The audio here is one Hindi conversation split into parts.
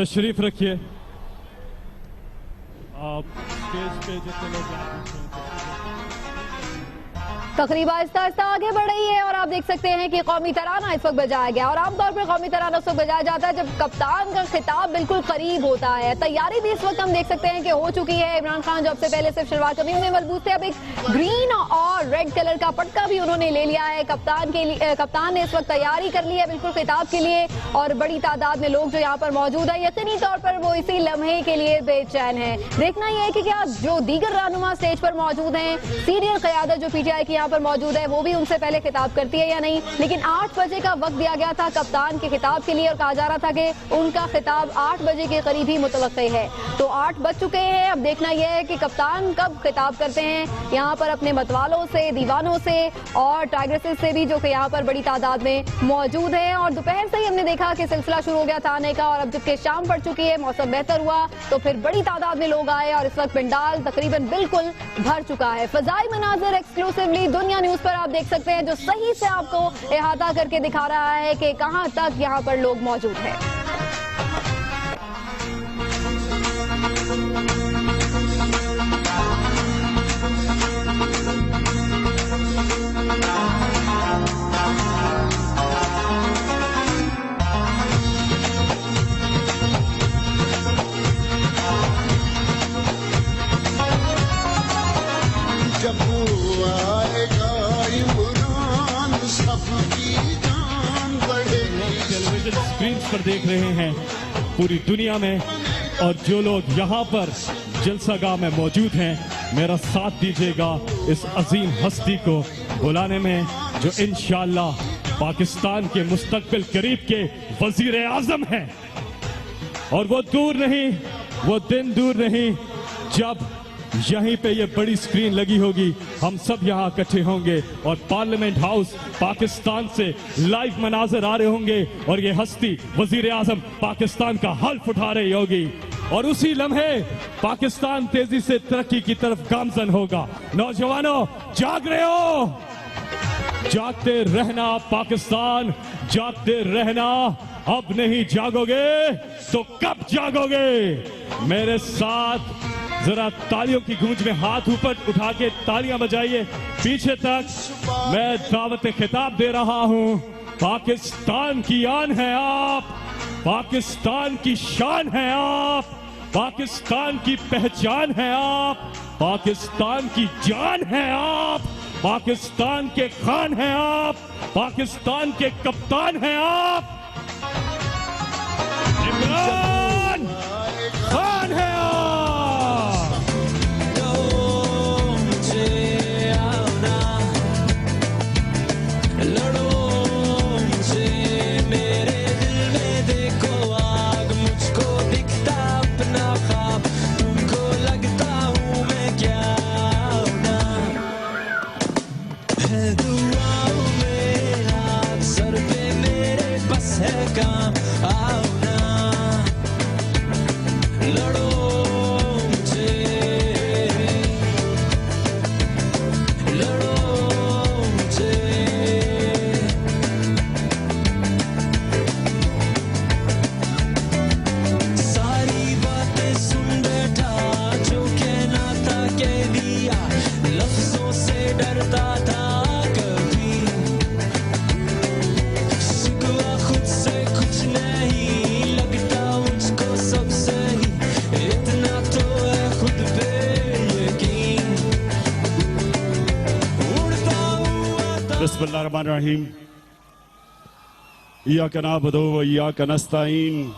तशरीफ रखिए। आप स्टेज पे जितने लोग तकरीब आहिस्ता आहिस्ता आगे बढ़ रही है और आप देख सकते हैं कि कौमी तराना इस वक्त बजाया गया। और आमतौर पर कौमी तराना उस वक्त बजाया जाता है जब कप्तान का खिताब बिल्कुल करीब होता है। तैयारी भी इस वक्त हम देख सकते हैं कि हो चुकी है। इमरान खान जो अब से पहले सिर्फ शलवार कमीज में मलबूस थे, अब एक ग्रीन और रेड कलर का पटका भी उन्होंने ले लिया है। कप्तान ने इस वक्त तैयारी कर ली है बिल्कुल खिताब के लिए और बड़ी तादाद में लोग जो यहाँ पर मौजूद है यकीनी तौर पर वो इसी लम्हे के लिए बेचैन है। देखना यह है कि क्या जो दीगर रहनुमा स्टेज पर मौजूद हैं, सीनियर क़यादत जो पीटीआई की यहाँ पर मौजूद है, वो भी उनसे पहले खिताब करती है या नहीं। लेकिन 8 बजे का वक्त दिया गया था कप्तान के खिताब के लिए और कहा जा रहा था कि उनका खिताब 8 बजे के करीब ही मुतवक्की है। तो 8 बज चुके हैं। अब देखना यह है कि कप्तान कब खिताब करते हैं यहाँ पर अपने मतवालों से, दीवानों से और टाइग्रेसेस से भी, जो कि यहाँ पर बड़ी तादाद में मौजूद है। और दोपहर से ही हमने देखा कि सिलसिला शुरू हो गया था आने का और अब जबकि शाम पड़ चुकी है, मौसम बेहतर हुआ तो फिर बड़ी तादाद में लोग आए और इस वक्त पंडाल तकरीबन बिल्कुल भर चुका है। फजाई मनाजिर एक्सक्लूसिवली दुनिया न्यूज पर आप देख सकते हैं, जो सही से आपको इहाता करके दिखा रहा है कि कहां तक यहां पर लोग मौजूद हैं। स्क्रीन पर देख रहे हैं पूरी दुनिया में और जो लोग यहाँ पर जलसागाह में मौजूद हैं, मेरा साथ दीजिएगा इस अजीम हस्ती को बुलाने में जो इंशाअल्लाह पाकिस्तान के मुस्तकबिल करीब के वजीर आजम हैं। और वो दूर नहीं, वो दिन दूर नहीं जब यहीं पे ये बड़ी स्क्रीन लगी होगी, हम सब यहाँ इकट्ठे होंगे और पार्लियामेंट हाउस पाकिस्तान से लाइव मनाजर आ रहे होंगे और ये हस्ती वजीर आजम पाकिस्तान का हल्फ उठा रही होगी और उसी लम्हे पाकिस्तान तेजी से तरक्की की तरफ गामजन होगा। नौजवानों, जाग रहे हो? जागते रहना पाकिस्तान, जागते रहना। अब नहीं जागोगे तो कब जागोगे? मेरे साथ जरा तालियों की गूंज में हाथ ऊपर उठा के तालियां बजाइए पीछे तक। मैं दावत खिताब दे रहा हूं। पाकिस्तान की आन है आप, पाकिस्तान की शान है आप, पाकिस्तान की पहचान है आप, पाकिस्तान की जान है आप, पाकिस्तान के खान है आप, पाकिस्तान के कप्तान है आप। इमरान खान है आप। बिस्मिल्लाहिर्रहमानिर्रहीम। इय्याका नअबुदु व इय्याका नस्तईन।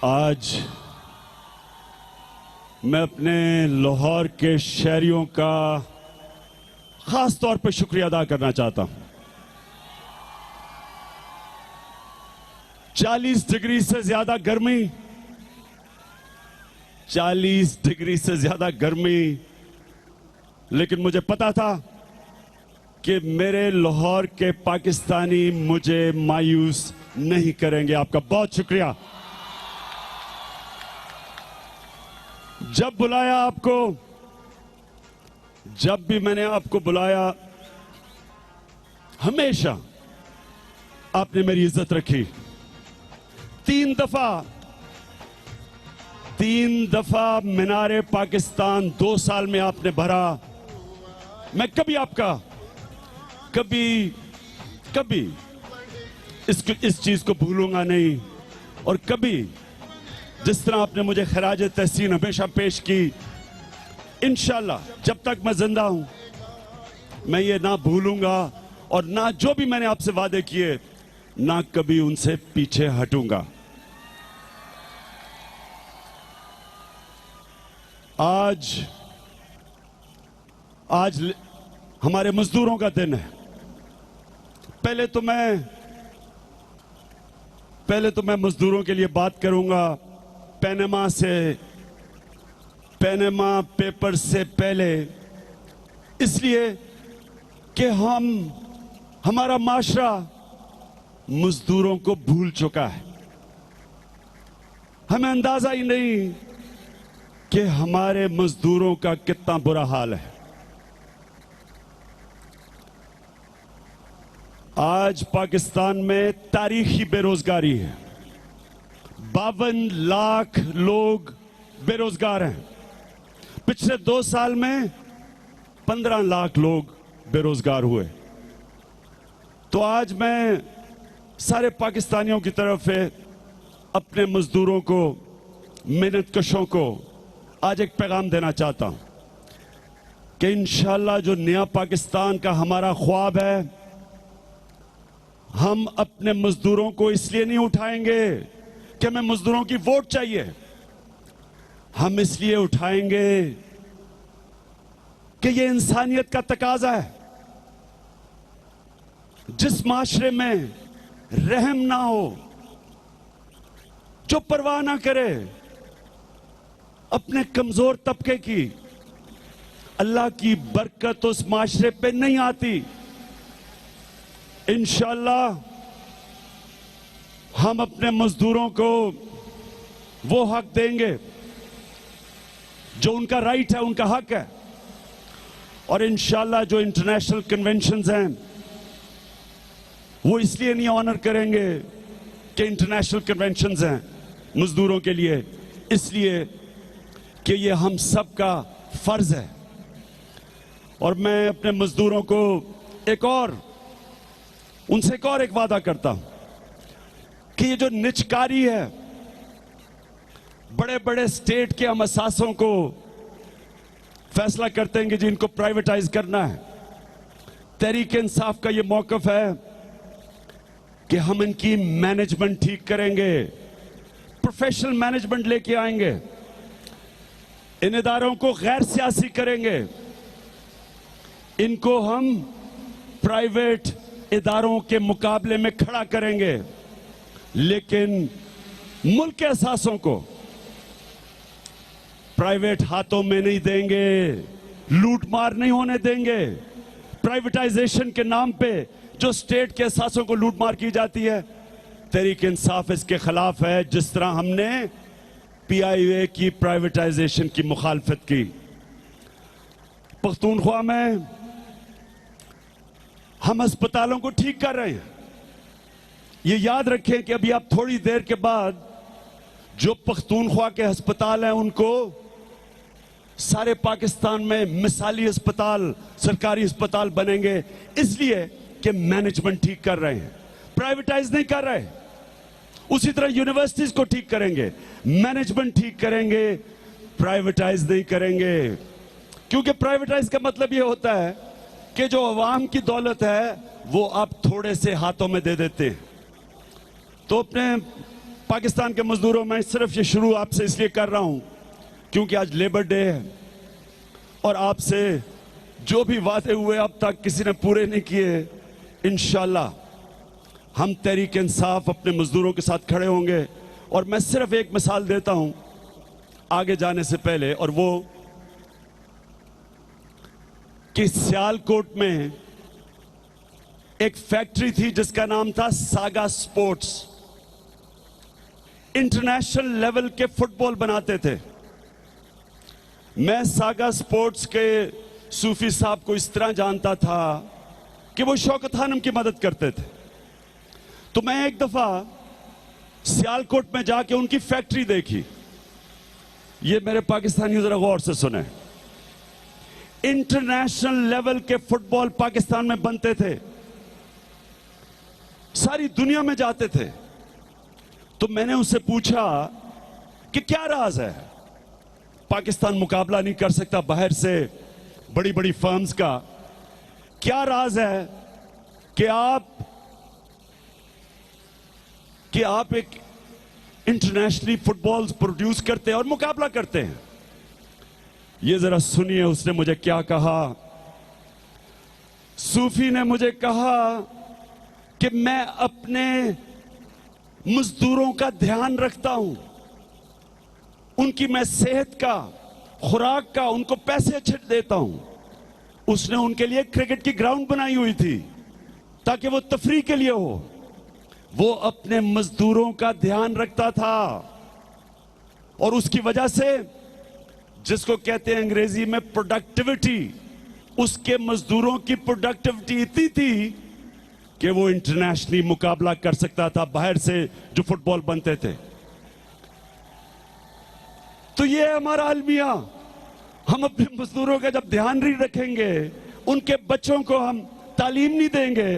आज मैं अपने लाहौर के शहरियों का खास तौर पर शुक्रिया अदा करना चाहता हूं। 40 डिग्री से ज्यादा गर्मी, 40 डिग्री से ज्यादा गर्मी, लेकिन मुझे पता था कि मेरे लाहौर के पाकिस्तानी मुझे मायूस नहीं करेंगे। आपका बहुत शुक्रिया। जब बुलाया आपको, जब भी मैंने आपको बुलाया हमेशा आपने मेरी इज्जत रखी। 3 दफा मीनारे पाकिस्तान 2 साल में आपने भरा। मैं कभी आपका कभी इस चीज को भूलूंगा नहीं। और कभी जिस तरह आपने मुझे खराज तहसीन हमेशा पेश की, इंशाल्लाह जब तक मैं जिंदा हूं मैं ये ना भूलूंगा, और ना जो भी मैंने आपसे वादे किए ना कभी उनसे पीछे हटूंगा। आज हमारे मजदूरों का दिन है। पहले तो मैं मजदूरों के लिए बात करूंगा पैनामा पेपर से पहले, इसलिए कि हमारा माशरा मजदूरों को भूल चुका है। हमें अंदाजा ही नहीं कि हमारे मजदूरों का कितना बुरा हाल है। आज पाकिस्तान में तारीखी बेरोजगारी है। 52 लाख लोग बेरोजगार हैं। पिछले 2 साल में 15 लाख लोग बेरोजगार हुए। तो आज मैं सारे पाकिस्तानियों की तरफ से अपने मजदूरों को, मेहनतकशों को आज एक पैगाम देना चाहता हूं कि इंशाअल्लाह जो नया पाकिस्तान का हमारा ख्वाब है, हम अपने मजदूरों को इसलिए नहीं उठाएंगे कि हमें मजदूरों की वोट चाहिए। हम इसलिए उठाएंगे कि ये इंसानियत का तकाजा है। जिस माशरे में रहम ना हो, जो परवाह ना करे अपने कमजोर तबके की, अल्लाह की बरकत उस माशरे पे नहीं आती। इंशाअल्लाह हम अपने मजदूरों को वो हक देंगे जो उनका राइट है, उनका हक है। और इंशाअल्लाह जो इंटरनेशनल कन्वेंशंस हैं वो इसलिए नहीं ऑनर करेंगे कि इंटरनेशनल कन्वेंशंस हैं मजदूरों के लिए, इसलिए कि ये हम सब का फर्ज है। और मैं अपने मजदूरों को उनसे एक वादा करता हूं कि ये जो निचकारी है, बड़े बड़े स्टेट के हम असासों को फैसला करते हैं कि जिनको प्राइवेटाइज करना है, तहरीक इंसाफ का ये मौकफ है कि हम इनकी मैनेजमेंट ठीक करेंगे, प्रोफेशनल मैनेजमेंट लेके आएंगे, इन इदारों को गैर सियासी करेंगे, इनको हम प्राइवेट इदारों के मुकाबले में खड़ा करेंगे, लेकिन मुल्क के असासों को प्राइवेट हाथों में नहीं देंगे, लूटमार नहीं होने देंगे। प्राइवेटाइजेशन के नाम पे जो स्टेट के असासों को लूटमार की जाती है, तहरीक इंसाफ इसके खिलाफ है। जिस तरह हमने PIA की प्राइवेटाइजेशन की मुखालफत की। पख्तूनख्वा में हम अस्पतालों को ठीक कर रहे हैं। ये याद रखें कि अभी आप थोड़ी देर के बाद जो पख्तूनख्वा के अस्पताल हैं उनको सारे पाकिस्तान में मिसाली अस्पताल, सरकारी अस्पताल बनेंगे, इसलिए कि मैनेजमेंट ठीक कर रहे हैं, प्राइवेटाइज नहीं कर रहे। उसी तरह यूनिवर्सिटीज को ठीक करेंगे, मैनेजमेंट ठीक करेंगे, प्राइवेटाइज नहीं करेंगे। क्योंकि प्राइवेटाइज का मतलब यह होता है कि जो अवाम की दौलत है वो आप थोड़े से हाथों में दे देते हैं। तो अपने पाकिस्तान के मजदूरों में सिर्फ ये शुरू आपसे इसलिए कर रहा हूं क्योंकि आज लेबर डे है और आपसे जो भी वादे हुए अब तक किसी ने पूरे नहीं किए। इंशाल्लाह हम तहरीक इंसाफ अपने मजदूरों के साथ खड़े होंगे। और मैं सिर्फ एक मिसाल देता हूं आगे जाने से पहले, और वो कि सियालकोट में एक फैक्ट्री थी जिसका नाम था सागा स्पोर्ट्स। इंटरनेशनल लेवल के फुटबॉल बनाते थे। मैं सागा स्पोर्ट्स के सूफी साहब को इस तरह जानता था कि वो शौकत खानम की मदद करते थे। तो मैं एक दफा सियालकोट में जाके उनकी फैक्ट्री देखी। ये मेरे पाकिस्तानी जरा गौर से सुने, इंटरनेशनल लेवल के फुटबॉल पाकिस्तान में बनते थे, सारी दुनिया में जाते थे। तो मैंने उससे पूछा कि क्या राज है, पाकिस्तान मुकाबला नहीं कर सकता बाहर से बड़ी बड़ी फर्म्स का, क्या राज है कि आप एक इंटरनेशनली फुटबॉल प्रोड्यूस करते हैं और मुकाबला करते हैं। ये जरा सुनिए उसने मुझे क्या कहा। सूफी ने मुझे कहा कि मैं अपने मजदूरों का ध्यान रखता हूं, उनकी मैं सेहत का, खुराक का, उनको पैसे अच्छे देता हूं। उसने उनके लिए क्रिकेट की ग्राउंड बनाई हुई थी ताकि वो तफरीह के लिए हो। वो अपने मजदूरों का ध्यान रखता था और उसकी वजह से, जिसको कहते हैं अंग्रेजी में प्रोडक्टिविटी, उसके मजदूरों की प्रोडक्टिविटी इतनी थी कि वो इंटरनेशनली मुकाबला कर सकता था बाहर से जो फुटबॉल बनते थे। तो ये हमारा अलमिया, हम अपने मजदूरों का जब ध्यान नहीं रखेंगे, उनके बच्चों को हम तालीम नहीं देंगे,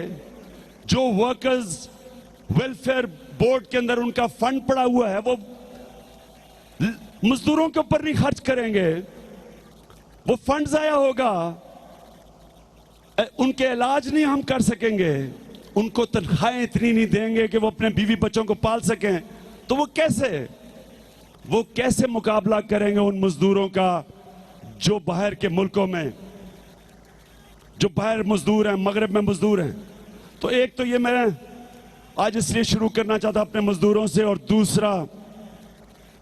जो वर्कर्स वेलफेयर बोर्ड के अंदर उनका फंड पड़ा हुआ है वो मजदूरों के ऊपर नहीं खर्च करेंगे, वो फंड जाया होगा, उनके इलाज नहीं हम कर सकेंगे, उनको तनख्वाहें इतनी नहीं देंगे कि वो अपने बीवी बच्चों को पाल सकें, तो वो कैसे मुकाबला करेंगे उन मजदूरों का जो बाहर के मुल्कों में, जो बाहर मजदूर हैं, मगरब में मजदूर हैं। तो एक तो ये मैं आज इसलिए शुरू करना चाहता अपने मजदूरों से, और दूसरा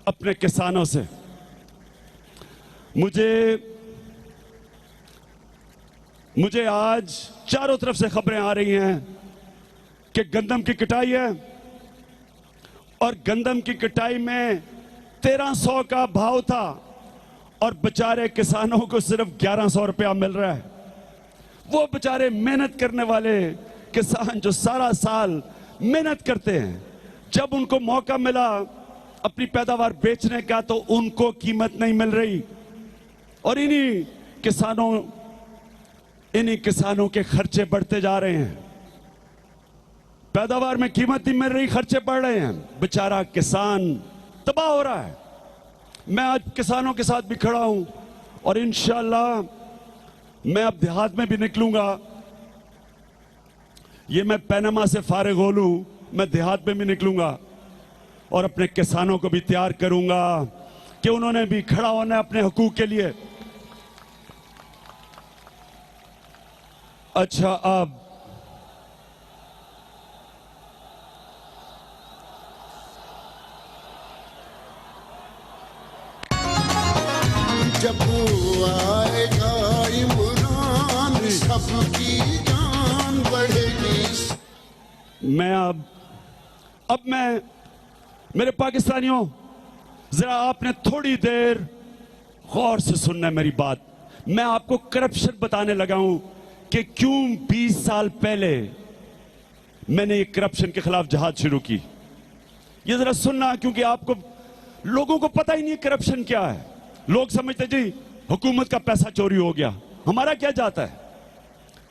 अपने किसानों से। मुझे आज चारों तरफ से खबरें आ रही हैं कि गंदम की कटाई है और गंदम की कटाई में 1300 का भाव था और बेचारे किसानों को सिर्फ 1100 रुपया मिल रहा है। वो बेचारे मेहनत करने वाले किसान जो सारा साल मेहनत करते हैं, जब उनको मौका मिला अपनी पैदावार बेचने का तो उनको कीमत नहीं मिल रही, और इन्हीं किसानों के खर्चे बढ़ते जा रहे हैं। पैदावार में कीमत नहीं मिल रही, खर्चे बढ़ रहे हैं, बेचारा किसान तबाह हो रहा है। मैं आज किसानों के साथ भी खड़ा हूं और इंशाअल्लाह मैं अब देहात में भी निकलूंगा। ये मैं पैनामा से फारिग हो लूं, मैं देहात में भी निकलूंगा और अपने किसानों को भी तैयार करूंगा कि उन्होंने भी खड़ा होना है अपने हकूक के लिए। अच्छा, अब जब आएगा इमरान सबकी जान बढ़ेगी। मैं मेरे पाकिस्तानियों, जरा आपने थोड़ी देर गौर से सुनना है मेरी बात। मैं आपको करप्शन बताने लगा हूं कि क्यों 20 साल पहले मैंने करप्शन के खिलाफ जहाद शुरू की। ये जरा सुनना, क्योंकि आपको, लोगों को पता ही नहीं करप्शन क्या है। लोग समझते जी हुकूमत का पैसा चोरी हो गया, हमारा क्या जाता है।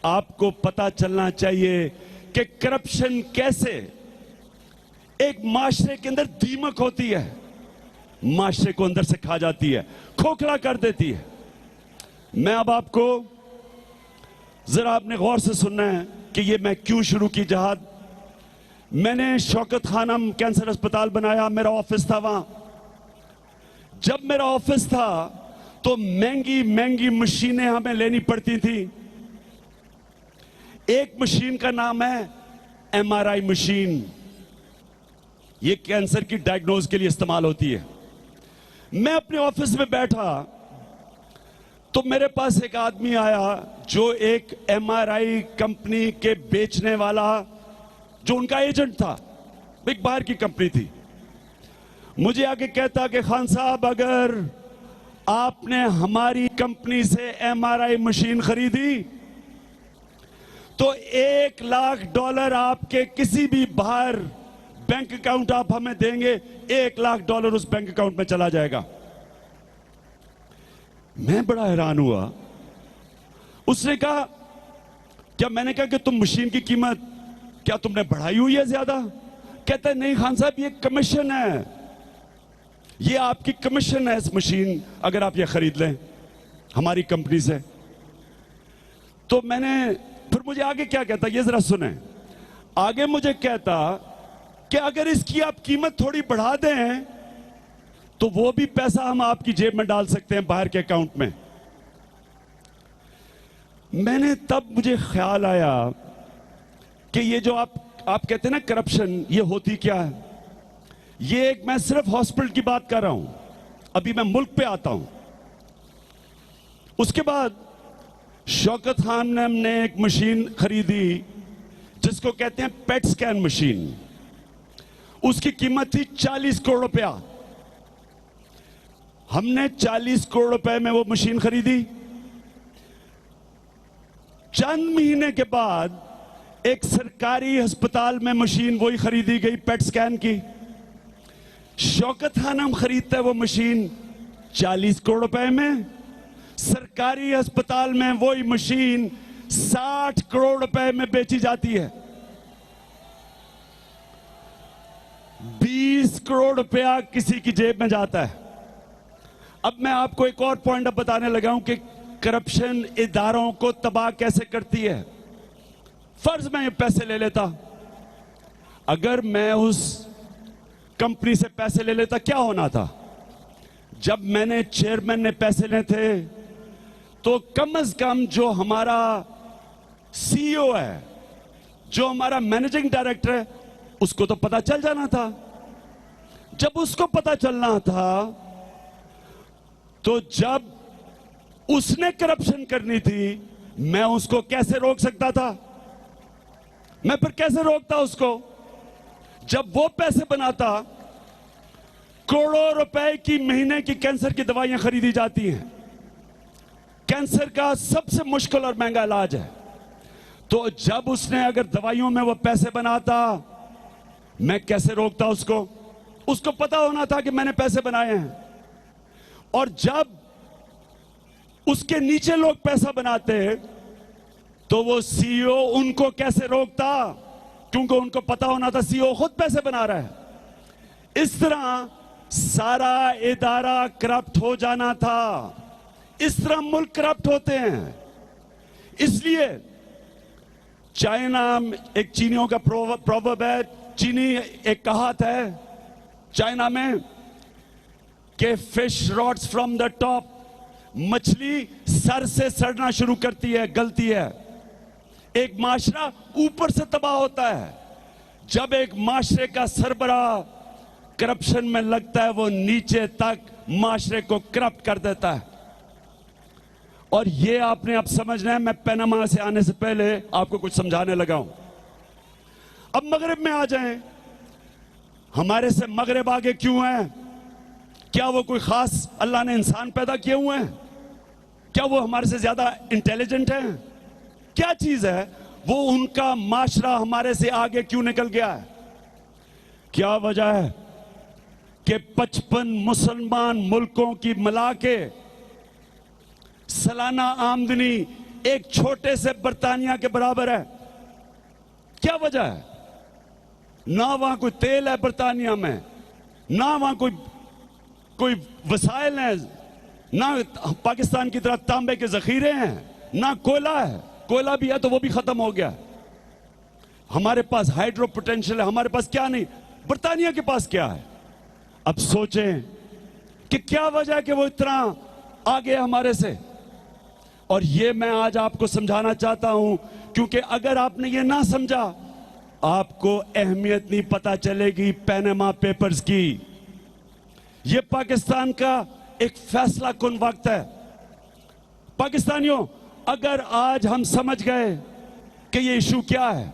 आपको पता चलना चाहिए कि करप्शन कैसे एक माशरे के अंदर दीमक होती है, माशरे को अंदर से खा जाती है, खोखला कर देती है। मैं अब आपको, जरा आपने गौर से सुनना है कि ये मैं क्यों शुरू की जहाद। मैंने शौकत खानम कैंसर अस्पताल बनाया, मेरा ऑफिस था वहां। जब मेरा ऑफिस था तो महंगी महंगी मशीनें हमें लेनी पड़ती थी। एक मशीन का नाम है MRI मशीन, ये कैंसर की डायग्नोज के लिए इस्तेमाल होती है। मैं अपने ऑफिस में बैठा तो मेरे पास एक आदमी आया जो एक MRI कंपनी के बेचने वाला, जो उनका एजेंट था, एक बाहर की कंपनी थी। मुझे आके कहता कि खान साहब, अगर आपने हमारी कंपनी से MRI मशीन खरीदी तो $1,00,000 आपके किसी भी बाहर बैंक अकाउंट आप हमें देंगे, $1,00,000 उस बैंक अकाउंट में चला जाएगा। मैं बड़ा हैरान हुआ। उसने कहा, क्या मैंने कहा कि तुम मशीन की कीमत क्या तुमने बढ़ाई हुई है ज्यादा? कहता है नहीं खान साहब, ये कमीशन है, ये आपकी कमीशन है इस मशीन, अगर आप ये खरीद लें हमारी कंपनी से। तो मैंने फिर मुझे आगे क्या कहता, ये जरा सुने। आगे मुझे कहता कि अगर इसकी आप कीमत थोड़ी बढ़ा दें तो वो भी पैसा हम आपकी जेब में डाल सकते हैं बाहर के अकाउंट में। मैंने तब मुझे ख्याल आया कि ये जो आप कहते हैं ना करप्शन, ये होती क्या है। ये एक, मैं सिर्फ हॉस्पिटल की बात कर रहा हूं, अभी मैं मुल्क पे आता हूं। उसके बाद शौकत खान ने हमने एक मशीन खरीदी जिसको कहते हैं पेट स्कैन मशीन। उसकी कीमत थी 40 करोड़ रुपया। हमने 40 करोड़ रुपए में वो मशीन खरीदी। चंद महीने के बाद एक सरकारी अस्पताल में मशीन वही खरीदी गई पेट स्कैन की। शौकत खान हम खरीदते हैं वो मशीन 40 करोड़ रुपए में, सरकारी अस्पताल में वही मशीन 60 करोड़ रुपए में बेची जाती है। 20 करोड़ रुपया किसी की जेब में जाता है। अब मैं आपको एक और पॉइंट बताने लगा हूं कि करप्शन इदारों को तबाह कैसे करती है। फर्ज मैं ये पैसे ले लेता, अगर मैं उस कंपनी से पैसे ले लेता, क्या होना था? जब मैंने चेयरमैन ने पैसे लेने थे तो कम से कम जो हमारा सीईओ है, जो हमारा मैनेजिंग डायरेक्टर है, उसको तो पता चल जाना था। जब उसको पता चलना था तो जब उसने करप्शन करनी थी, मैं उसको कैसे रोक सकता था? मैं फिर कैसे रोकता उसको? जब वो पैसे बनाता, करोड़ों रुपए की महीने की कैंसर की दवाइयां खरीदी जाती हैं। कैंसर का सबसे मुश्किल और महंगा इलाज है। तो जब उसने अगर दवाइयों में वो पैसे बनाता, मैं कैसे रोकता उसको? उसको पता होना था कि मैंने पैसे बनाए हैं। और जब उसके नीचे लोग पैसा बनाते तो वो सीईओ उनको कैसे रोकता? क्योंकि उनको पता होना था सीईओ खुद पैसे बना रहा है। इस तरह सारा इदारा करप्ट हो जाना था। इस तरह मुल्क करप्ट होते हैं। इसलिए चाइना, एक चीनियों का प्रोवर्ब है, चीनी एक कहावत है चाइना में कि fish rots from the top, मछली सर से सड़ना शुरू करती है, गलती है। एक माशरा ऊपर से तबाह होता है। जब एक माशरे का सरबराह करप्शन में लगता है, वो नीचे तक माशरे को करप्ट कर देता है। और ये आपने अब समझना है। मैं पनामा से आने से पहले आपको कुछ समझाने लगा हूं। अब मगरिब में आ जाएं। हमारे से मगरिब आगे क्यों है? क्या वो कोई खास अल्लाह ने इंसान पैदा किए हुए हैं? क्या वो हमारे से ज्यादा इंटेलिजेंट हैं? क्या चीज है वो उनका माशरा हमारे से आगे क्यों निकल गया है? क्या वजह है कि 55 मुसलमान मुल्कों की मिला के सालाना आमदनी एक छोटे से बर्तानिया के बराबर है? क्या वजह है? ना वहां कोई तेल है बर्तानिया में, ना वहां कोई वसाइल है, ना पाकिस्तान की तरह तांबे के जखीरे हैं, ना कोयला है। कोयला भी है तो वो भी खत्म हो गया। हमारे पास हाइड्रो पोटेंशियल है, हमारे पास क्या नहीं, बर्तानिया के पास क्या है? अब सोचें कि क्या वजह है कि वो इतना आगे हमारे से। और ये मैं आज आपको समझाना चाहता हूं, क्योंकि अगर आपने ये ना समझा, आपको अहमियत नहीं पता चलेगी पनामा पेपर्स की। ये पाकिस्तान का एक फैसला कुन वक्त है। पाकिस्तानियों, अगर आज हम समझ गए कि ये इशू क्या है,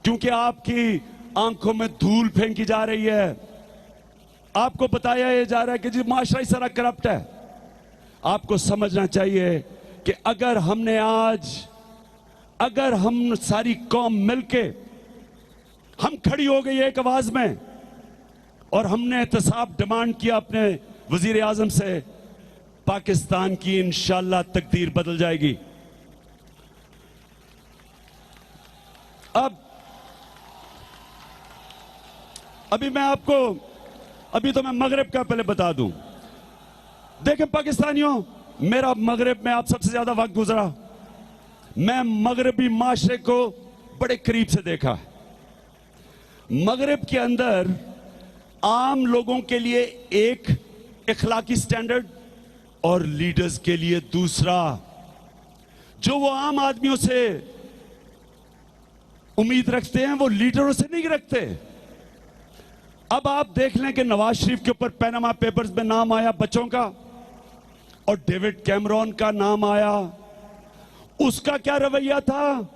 क्योंकि आपकी आंखों में धूल फेंकी जा रही है, आपको बताया जा रहा है कि जी माशरा ही सारा करप्ट है, आपको समझना चाहिए कि अगर हमने आज अगर हम सारी कौम मिलके हम खड़ी हो गई एक आवाज में और हमने एहतसाब डिमांड किया अपने वजीर आजम से, पाकिस्तान की इंशाअल्लाह तकदीर बदल जाएगी। अब अभी मैं आपको, अभी तो मैं मगरिब का पहले बता दूं। देखें पाकिस्तानियों, मेरा मगरिब में आप सबसे ज्यादा वक्त गुजरा। मैं मगरबी माशरे को बड़े करीब से देखा। मगरिब के अंदर आम लोगों के लिए एक इखलाकी स्टैंडर्ड और लीडर्स के लिए दूसरा। जो वो आम आदमियों से उम्मीद रखते हैं वो लीडरों से नहीं रखते। अब आप देख लें कि नवाज शरीफ के ऊपर पैनामा पेपर्स में नाम आया बच्चों का, और डेविड कैमरॉन का नाम आया। उसका क्या रवैया था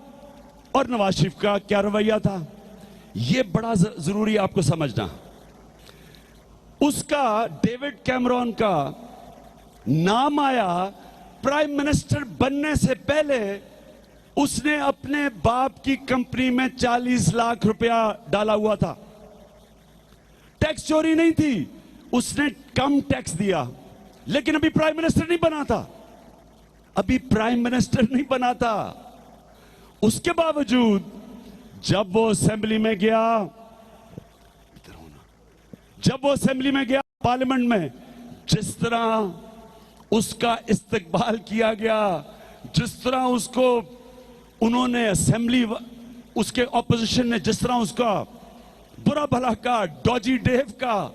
और नवाज शरीफ का क्या रवैया था, यह बड़ा जरूरी आपको समझना। उसका, डेविड कैमरॉन का नाम आया प्राइम मिनिस्टर बनने से पहले उसने अपने बाप की कंपनी में 40 लाख रुपया डाला हुआ था। टैक्स चोरी नहीं थी, उसने कम टैक्स दिया, लेकिन अभी प्राइम मिनिस्टर नहीं बना था। अभी प्राइम मिनिस्टर नहीं बना था। उसके बावजूद जब वो असेंबली में गया, पार्लियामेंट में, जिस तरह उसका इस्तकबाल किया गया, जिस तरह उसको उन्होंने असेंबली, उसके ऑपोजिशन ने जिस तरह उसका बुरा भला का, डॉजी डेव का,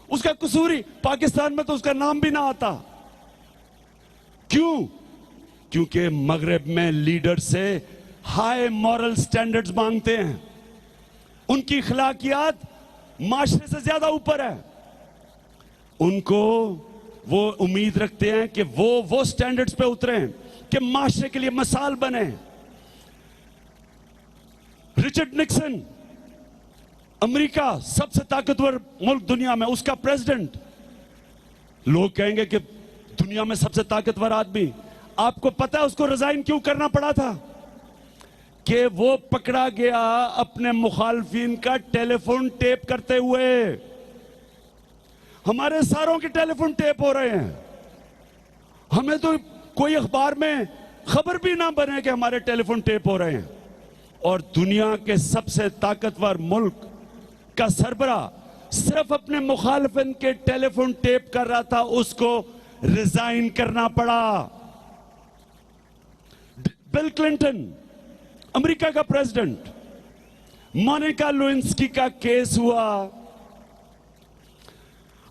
उसका कसूरी, पाकिस्तान में तो उसका नाम भी ना आता। क्यों? क्योंकि मगरिब में लीडर से हाई मॉरल स्टैंडर्ड्स मांगते हैं। उनकी अखलाकियात माशरे से ज्यादा ऊपर है। उनको वो उम्मीद रखते हैं कि वो स्टैंडर्ड्स पे उतरे कि माशरे के लिए मिसाल बने। रिचर्ड निक्सन, अमेरिका सबसे ताकतवर मुल्क दुनिया में, उसका प्रेसिडेंट, लोग कहेंगे कि दुनिया में सबसे ताकतवर आदमी। आपको पता है उसको रिजाइन क्यों करना पड़ा था? कि वो पकड़ा गया अपने मुखालफिन का टेलीफोन टेप करते हुए। हमारे सारों के टेलीफोन टेप हो रहे हैं, हमें तो कोई अखबार में खबर भी ना बने कि हमारे टेलीफोन टेप हो रहे हैं। और दुनिया के सबसे ताकतवर मुल्क का सरबरा सिर्फ अपने मुखालिफिन के टेलीफोन टेप कर रहा था, उसको रिजाइन करना पड़ा। बिल क्लिंटन, अमेरिका का प्रेसिडेंट, मोनिका लेविंस्की का केस हुआ।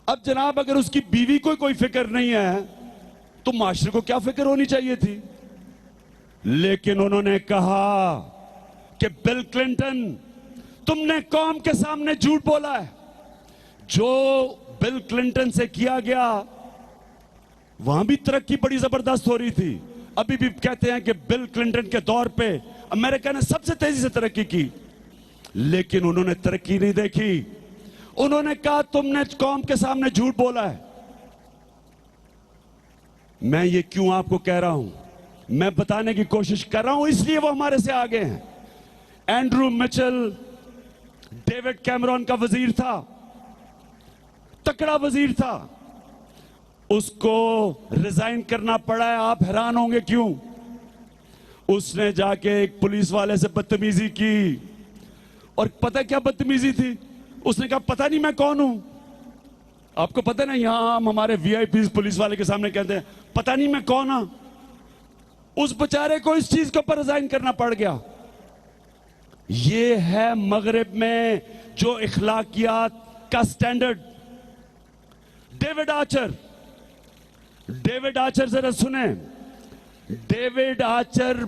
अब जनाब, अगर उसकी बीवी को कोई फिक्र नहीं है तो माशरे को क्या फिक्र होनी चाहिए थी? लेकिन उन्होंने कहा कि बिल क्लिंटन, तुमने कौम के सामने झूठ बोला है। जो बिल क्लिंटन से किया गया, वहां भी तरक्की बड़ी जबरदस्त हो रही थी। अभी भी कहते हैं कि बिल क्लिंटन के दौर पे अमेरिका ने सबसे तेजी से तरक्की की, लेकिन उन्होंने तरक्की नहीं देखी। उन्होंने कहा तुमने कौम के सामने झूठ बोला है। मैं ये क्यों आपको कह रहा हूं, मैं बताने की कोशिश कर रहा हूं, इसलिए वो हमारे से आगे हैं। एंड्रू मिचेल डेविड कैमरॉन का वजीर था, तकड़ा वजीर था, उसको रिजाइन करना पड़ा है। आप हैरान होंगे क्यों? उसने जाके एक पुलिस वाले से बदतमीजी की, और पता क्या बदतमीजी थी? उसने कहा पता नहीं मैं कौन हूं। आपको पता नहीं, यहां हम हमारे वीआईपी पुलिस वाले के सामने कहते हैं पता नहीं मैं कौन हूं। उस बेचारे को इस चीज के ऊपर रिजाइन करना पड़ गया। ये है मगरिब में जो इखलाकियात का स्टैंडर्ड। डेविड आर्चर जरा सुने। डेविड आर्चर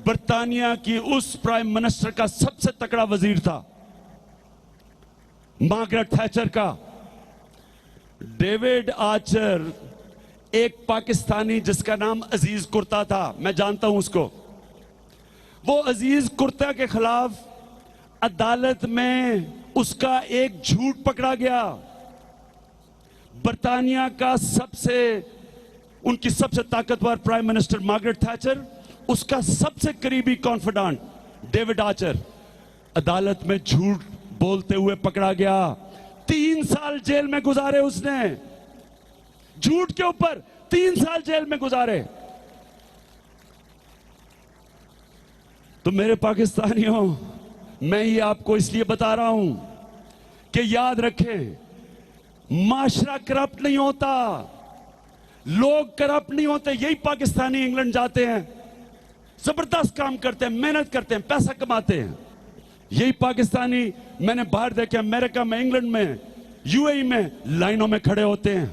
बर्तानिया की उस प्राइम मिनिस्टर का सबसे तकड़ा वजीर था, मार्गरेट थैचर का। डेविड आर्चर एक पाकिस्तानी जिसका नाम अजीज कुर्ता था, मैं जानता हूं उसको। वो अजीज कुर्ता के खिलाफ अदालत में उसका एक झूठ पकड़ा गया। बर्तानिया का उनकी सबसे ताकतवर प्राइम मिनिस्टर मार्गरेट थैचर, उसका सबसे करीबी कॉन्फिडेंट डेविड आर्चर अदालत में झूठ बोलते हुए पकड़ा गया। 3 साल जेल में गुजारे उसने, झूठ के ऊपर 3 साल जेल में गुजारे। तो मेरे पाकिस्तानियों, मैं ये आपको इसलिए बता रहा हूं कि याद रखें, माशरा करप्ट नहीं होता, लोग करप्ट नहीं होते। यही पाकिस्तानी इंग्लैंड जाते हैं, जबरदस्त काम करते हैं, मेहनत करते हैं, पैसा कमाते हैं। यही पाकिस्तानी मैंने बाहर देखे, अमेरिका में, इंग्लैंड में, यूएई में लाइनों में खड़े होते हैं।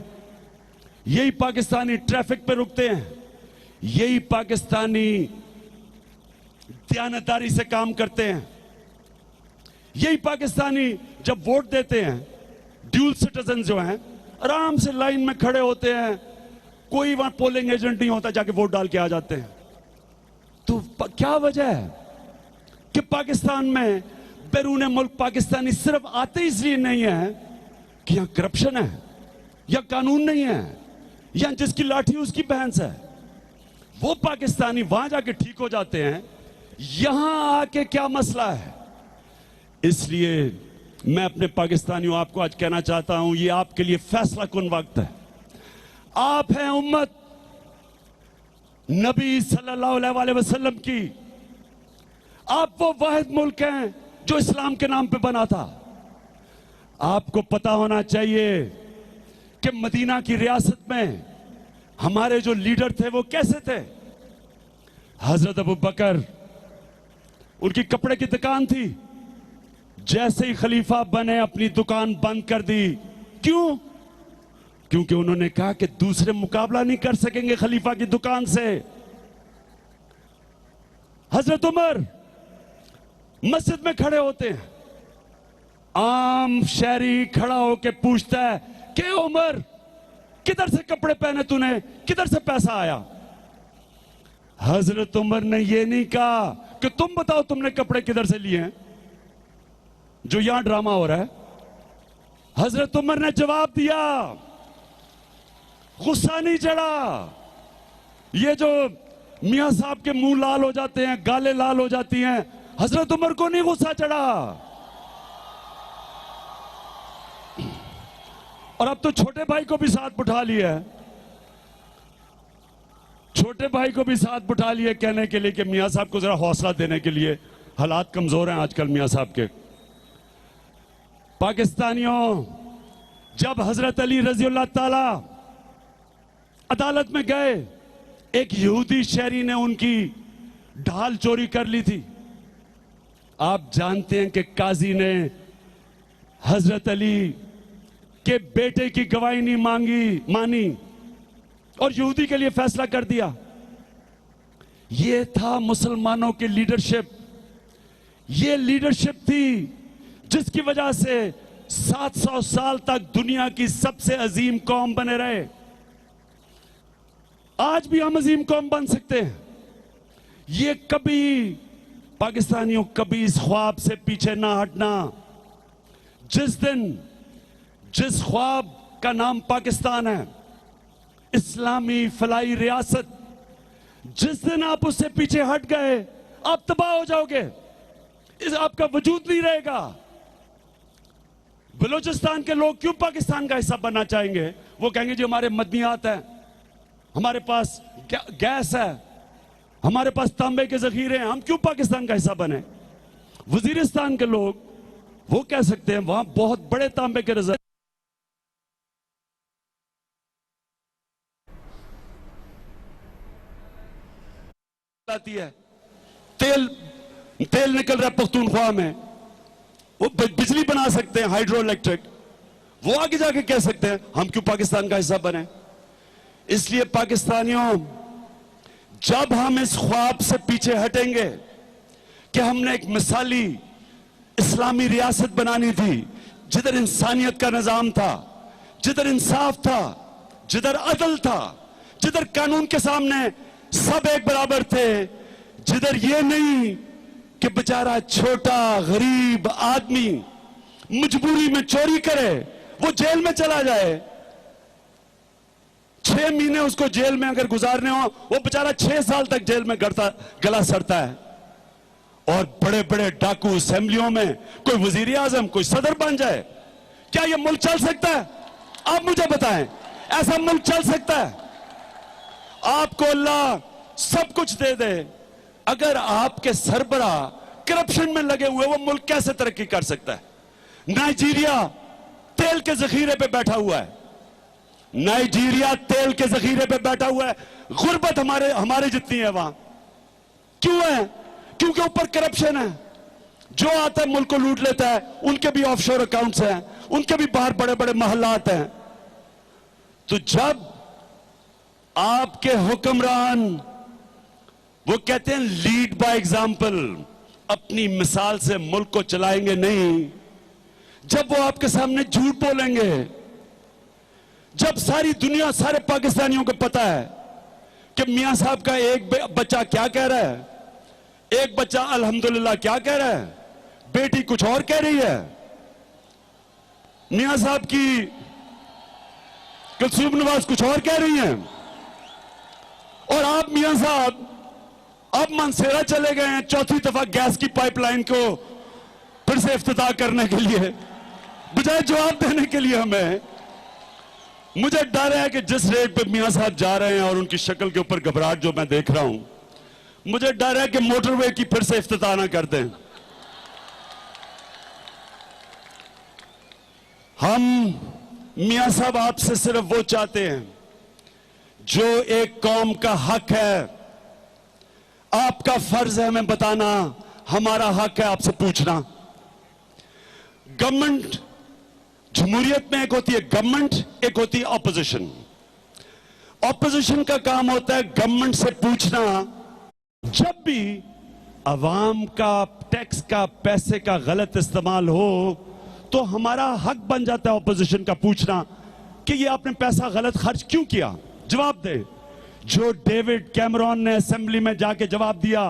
यही पाकिस्तानी ट्रैफिक पे रुकते हैं। यही पाकिस्तानी दयानतदारी से काम करते हैं। यही पाकिस्तानी जब वोट देते हैं, ड्यूल सिटीजन जो हैं, आराम से लाइन में खड़े होते हैं, कोई वहां पोलिंग एजेंट नहीं होता, जाके वोट डाल के आ जाते हैं। तो क्या वजह है कि पाकिस्तान में बैरून मुल्क पाकिस्तानी सिर्फ आते इसलिए नहीं है कि यहां करप्शन है या कानून नहीं है या जिसकी लाठी उसकी भैंस है। वो पाकिस्तानी वहां जाके ठीक हो जाते हैं, यहां आके क्या मसला है। इसलिए मैं अपने पाकिस्तानियों आपको आज कहना चाहता हूं, ये आपके लिए फैसला कुन वक्त है। आप हैं उम्मत नबी सल्लल्लाहु अलैहि वसल्लम की। आप वो वाहिद मुल्क हैं जो इस्लाम के नाम पे बना था। आपको पता होना चाहिए कि मदीना की रियासत में हमारे जो लीडर थे वो कैसे थे। हजरत अबू बकर, उनकी कपड़े की दुकान थी, जैसे ही खलीफा बने अपनी दुकान बंद कर दी। क्यों? क्योंकि उन्होंने कहा कि दूसरे मुकाबला नहीं कर सकेंगे खलीफा की दुकान से। हजरत उमर मस्जिद में खड़े होते हैं, आम शहरी खड़ा होकर पूछता है कि उमर, किधर से कपड़े पहने तूने, किधर से पैसा आया? हजरत उमर ने यह नहीं कहा कि तुम बताओ तुमने कपड़े किधर से लिए हैं, जो यहां ड्रामा हो रहा है। हजरत उमर ने जवाब दिया, गुस्सा नहीं चढ़ा। ये जो मियां साहब के मुंह लाल हो जाते हैं, गालें लाल हो जाती हैं, हजरत उमर को नहीं गुस्सा चढ़ा। और अब तो छोटे भाई को भी साथ बिठा लिया है, छोटे भाई को भी साथ बिठा लिया कहने के लिए कि मियां साहब को जरा हौसला देने के लिए, हालात कमजोर हैं आजकल मियां साहब के। पाकिस्तानियों, जब हजरत अली रज़ियल्लाहु ताला अदालत में गए, एक यहूदी शहरी ने उनकी ढाल चोरी कर ली थी। आप जानते हैं कि काजी ने हजरत अली के बेटे की गवाही नहीं मानी और यहूदी के लिए फैसला कर दिया। यह था मुसलमानों की लीडरशिप। यह लीडरशिप थी जिसकी वजह से 700 साल तक दुनिया की सबसे अजीम कौम बने रहे। आज भी हम अजीम कौम बन सकते हैं। ये कभी पाकिस्तानियों, कभी इस ख्वाब से पीछे ना हटना। जिस दिन जिस ख्वाब का नाम पाकिस्तान है, इस्लामी फलाई रियासत, जिस दिन आप उससे पीछे हट गए, आप तबाह हो जाओगे। आपका वजूद नहीं रहेगा। बलूचिस्तान के लोग क्यों पाकिस्तान का हिस्सा बनना चाहेंगे? वो कहेंगे जी हमारे मदनियात हैं, हमारे पास गैस है, हमारे पास तांबे के जखीरे हैं, हम क्यों पाकिस्तान का हिस्सा बने? वजीरिस्तान के लोग वो कह सकते हैं वहां बहुत बड़े तांबे के रिजर्व आती है, तेल निकल रहा है पख्तूनख्वा में, वो बिजली बना सकते हैं हाइड्रो इलेक्ट्रिक। वो आगे जाके कह सकते हैं हम क्यों पाकिस्तान का हिस्सा बने? इसलिए पाकिस्तानियों, जब हम इस ख्वाब से पीछे हटेंगे कि हमने एक मिसाली इस्लामी रियासत बनानी थी, जिधर इंसानियत का निजाम था, जिधर इंसाफ था, जिधर अदल था, जिधर कानून के सामने सब एक बराबर थे, जिधर ये नहीं कि बेचारा छोटा गरीब आदमी मजबूरी में चोरी करे, वो जेल में चला जाए, 6 6 महीने उसको जेल में अगर गुजारने हो, वो बेचारा 6 साल तक जेल में गला सड़ता है। और बड़े बड़े डाकू असेंबलियों में, कोई वजीर आजम, कोई सदर बन जाए। क्या ये मुल्क चल सकता है? आप मुझे बताएं, ऐसा मुल्क चल सकता है? आपको अल्लाह सब कुछ दे दे, अगर आपके सरबरा करप्शन में लगे हुए, वो मुल्क कैसे तरक्की कर सकता है? नाइजीरिया तेल के जखीरे पे बैठा हुआ है। नाइजीरिया तेल के जखीरे पे बैठा हुआ है। गुर्बत हमारे जितनी है वहां। क्यों है? क्योंकि ऊपर करप्शन है। जो आता है मुल्क को लूट लेता है। उनके भी ऑफशोर अकाउंट्स हैं, उनके भी बाहर बड़े बड़े महल्लात हैं। तो जब आपके हुक्मरान, वो कहते हैं लीड बाय एग्जाम्पल, अपनी मिसाल से मुल्क को चलाएंगे नहीं, जब वो आपके सामने झूठ बोलेंगे, जब सारी दुनिया, सारे पाकिस्तानियों को पता है कि मियां साहब का एक बच्चा क्या कह रहा है, एक बच्चा अल्हम्दुलिल्लाह क्या कह रहा है, बेटी कुछ और कह रही है, मियां साहब की कुलसूम नवाज कुछ और कह रही हैं, और आप मियां साहब अब मानसेरा चले गए हैं 4थी दफा गैस की पाइपलाइन को फिर से इफ्तिताह करने के लिए, बजाय जवाब देने के लिए हमें। मुझे डर है कि जिस रेट पे मियां साहब जा रहे हैं और उनकी शक्ल के ऊपर घबराहट जो मैं देख रहा हूं, मुझे डर है कि मोटरवे की फिर से इफ्तिताह ना कर दें। हम मियां साहब आपसे सिर्फ वो चाहते हैं जो एक कौम का हक है। आपका फर्ज है हमें बताना, हमारा हक है आपसे पूछना। गवर्नमेंट, जमहूरियत में एक होती है गवर्नमेंट, एक होती है ऑपोजिशन। ऑपोजिशन का काम होता है गवर्नमेंट से पूछना, जब भी अवाम का टैक्स का पैसे का गलत इस्तेमाल हो तो हमारा हक बन जाता है ऑपोजिशन का पूछना कि ये आपने पैसा गलत खर्च क्यों किया, जवाब दे। जो डेविड कैमरॉन ने असेंबली में जाके जवाब दिया,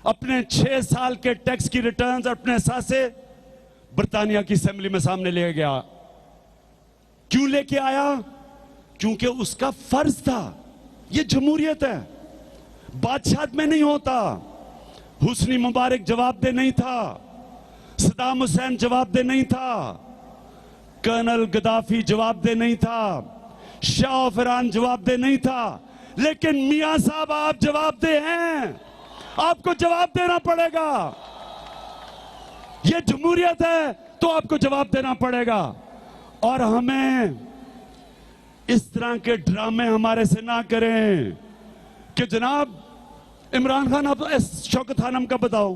अपने 6 साल के टैक्स की रिटर्न्स अपने साथ से बर्तानिया की असेंबली में सामने ले गया। क्यों लेके आया? क्योंकि उसका फर्ज था। यह जमहूरियत है, बादशाह में नहीं होता। हुस्नी मुबारक जवाबदेह नहीं था, सद्दाम हुसैन जवाबदेह नहीं था, कर्नल गद्दाफी जवाबदेह नहीं था, शाह फरान जवाबदेह नहीं था, लेकिन मियां साहब आप जवाबदेह हैं। आपको जवाब देना पड़ेगा। यह जमहूरियत है तो आपको जवाब देना पड़ेगा। और हमें इस तरह के ड्रामे हमारे से ना करें कि जनाब इमरान खान, आप शौकत खानम का बताओ।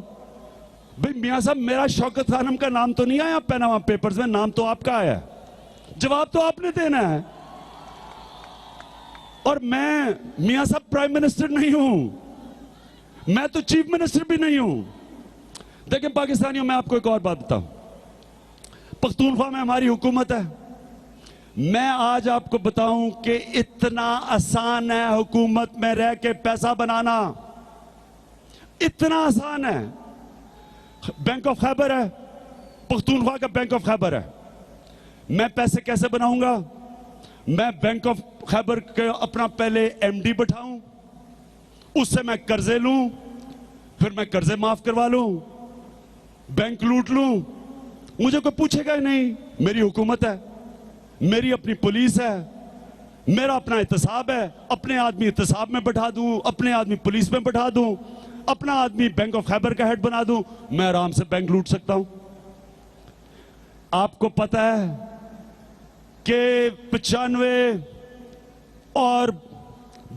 भाई मियां साहब, मेरा शौकत खानम का नाम तो नहीं आया पैनामा पेपर्स में, नाम तो आपका आया, जवाब तो आपने देना है। और मैं मियां साहब प्राइम मिनिस्टर नहीं हूं, मैं तो चीफ मिनिस्टर भी नहीं हूं। देखिए पाकिस्तानियों, मैं आपको एक और बात बताऊं, पख्तूनख्वा में हमारी हुकूमत है। मैं आज आपको बताऊं कि इतना आसान है हुकूमत में रह के पैसा बनाना, इतना आसान है। बैंक ऑफ खैबर है, पख्तूनख्वा का बैंक ऑफ खैबर है। मैं पैसे कैसे बनाऊंगा? मैं बैंक ऑफ खैबर के अपना पहले एमडी बैठाऊं, उससे मैं कर्जे लूं, फिर मैं कर्जे माफ करवा लूं, बैंक लूट लूं, मुझे कोई पूछेगा ही नहीं। मेरी हुकूमत है, मेरी अपनी पुलिस है, मेरा अपना एहतसाब है। अपने आदमी एहतसाब में बैठा दूं, अपने आदमी पुलिस में बैठा दूं, अपना आदमी बैंक ऑफ खैबर का हेड बना दूं, मैं आराम से बैंक लूट सकता हूं। आपको पता है कि 95 और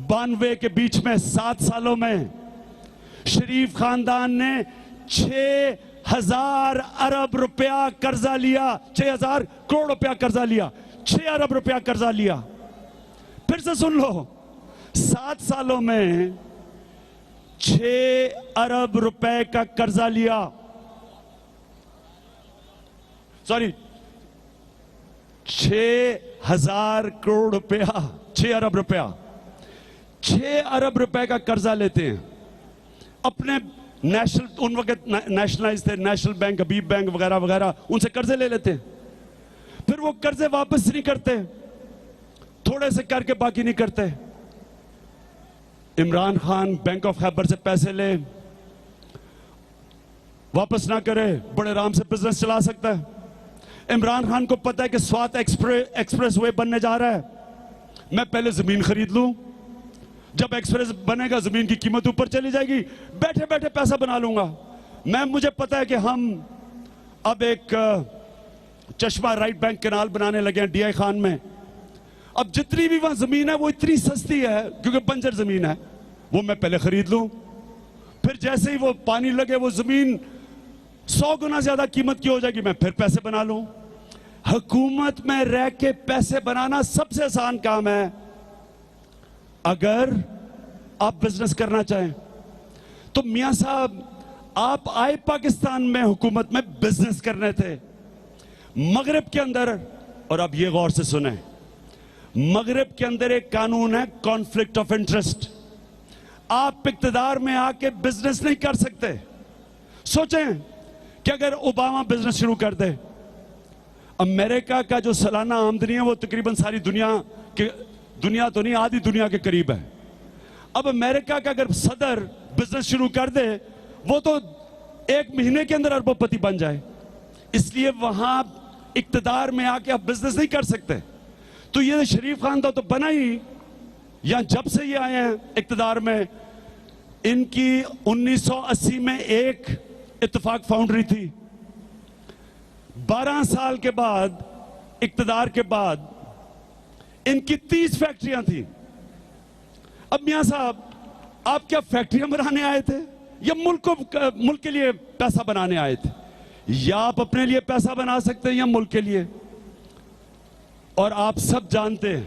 92 के बीच में 7 सालों में शरीफ खानदान ने 6,000 अरब रुपया कर्जा लिया, 6,000 करोड़ रुपया कर्जा लिया, 6 अरब रुपया कर्जा लिया। फिर से सुन लो, 7 सालों में 6 अरब रुपए का कर्जा लिया, सॉरी 6,000 करोड़ रुपया, 6 अरब रुपया, 6 अरब रुपए का कर्जा लेते हैं अपने नेशनल, उन वक्त नेशनलाइज थे, नेशनल बैंक, हबीब बैंक वगैरह वगैरह, उनसे कर्जे ले लेते हैं। फिर वो कर्जे वापस नहीं करते, थोड़े से करके बाकी नहीं करते। इमरान खान बैंक ऑफ खैबर से पैसे ले, वापस ना करे, बड़े आराम से बिजनेस चला सकता है। इमरान खान को पता है कि स्वात एक्सप्रेस वे बनने जा रहा है, मैं पहले जमीन खरीद लूं, जब एक्सप्रेस बनेगा जमीन की कीमत ऊपर चली जाएगी, बैठे बैठे पैसा बना लूंगा। मुझे पता है कि हम अब एक चश्मा राइट बैंक कैनाल बनाने लगे हैं डीआई खान में। अब जितनी भी वहां जमीन है वो इतनी सस्ती है क्योंकि बंजर जमीन है, वो मैं पहले खरीद लूं, फिर जैसे ही वो पानी लगे वो जमीन 100 गुना ज्यादा कीमत की हो जाएगी, मैं फिर पैसे बना लूं। हुकूमत में रह के पैसे बनाना सबसे आसान काम है अगर आप बिजनेस करना चाहें। तो मियां साहब आप आए पाकिस्तान में हुकूमत में बिजनेस करने थे, मगरिब के अंदर, और अब ये गौर से सुने, मगरिब के अंदर एक कानून है कॉन्फ्लिक्ट ऑफ इंटरेस्ट। आप इक्तदार में आके बिजनेस नहीं कर सकते। सोचें कि अगर ओबामा बिजनेस शुरू कर दे, अमेरिका का जो सालाना आमदनी है वो तकरीबन सारी दुनिया तो नहीं, आधी दुनिया के करीब है। अब अमेरिका का अगर सदर बिजनेस शुरू कर दे, वो तो एक महीने के अंदर अरबोपति बन जाए। इसलिए वहां इक्तदार में आके आप बिजनेस नहीं कर सकते। तो ये शरीफ खान तो बना ही, या जब से ये आए हैं इक्तदार में, इनकी 1980 में एक इत्तेफाक फाउंड्री थी, 12 साल के बाद इक्तदार के बाद इनकी 30 फैक्ट्रियां थी। अब मियां साहब आप क्या फैक्ट्रियां बनाने आए थे या मुल्क के लिए पैसा बनाने आए थे? या आप अपने लिए पैसा बना सकते हैं या मुल्क के लिए। और आप सब जानते हैं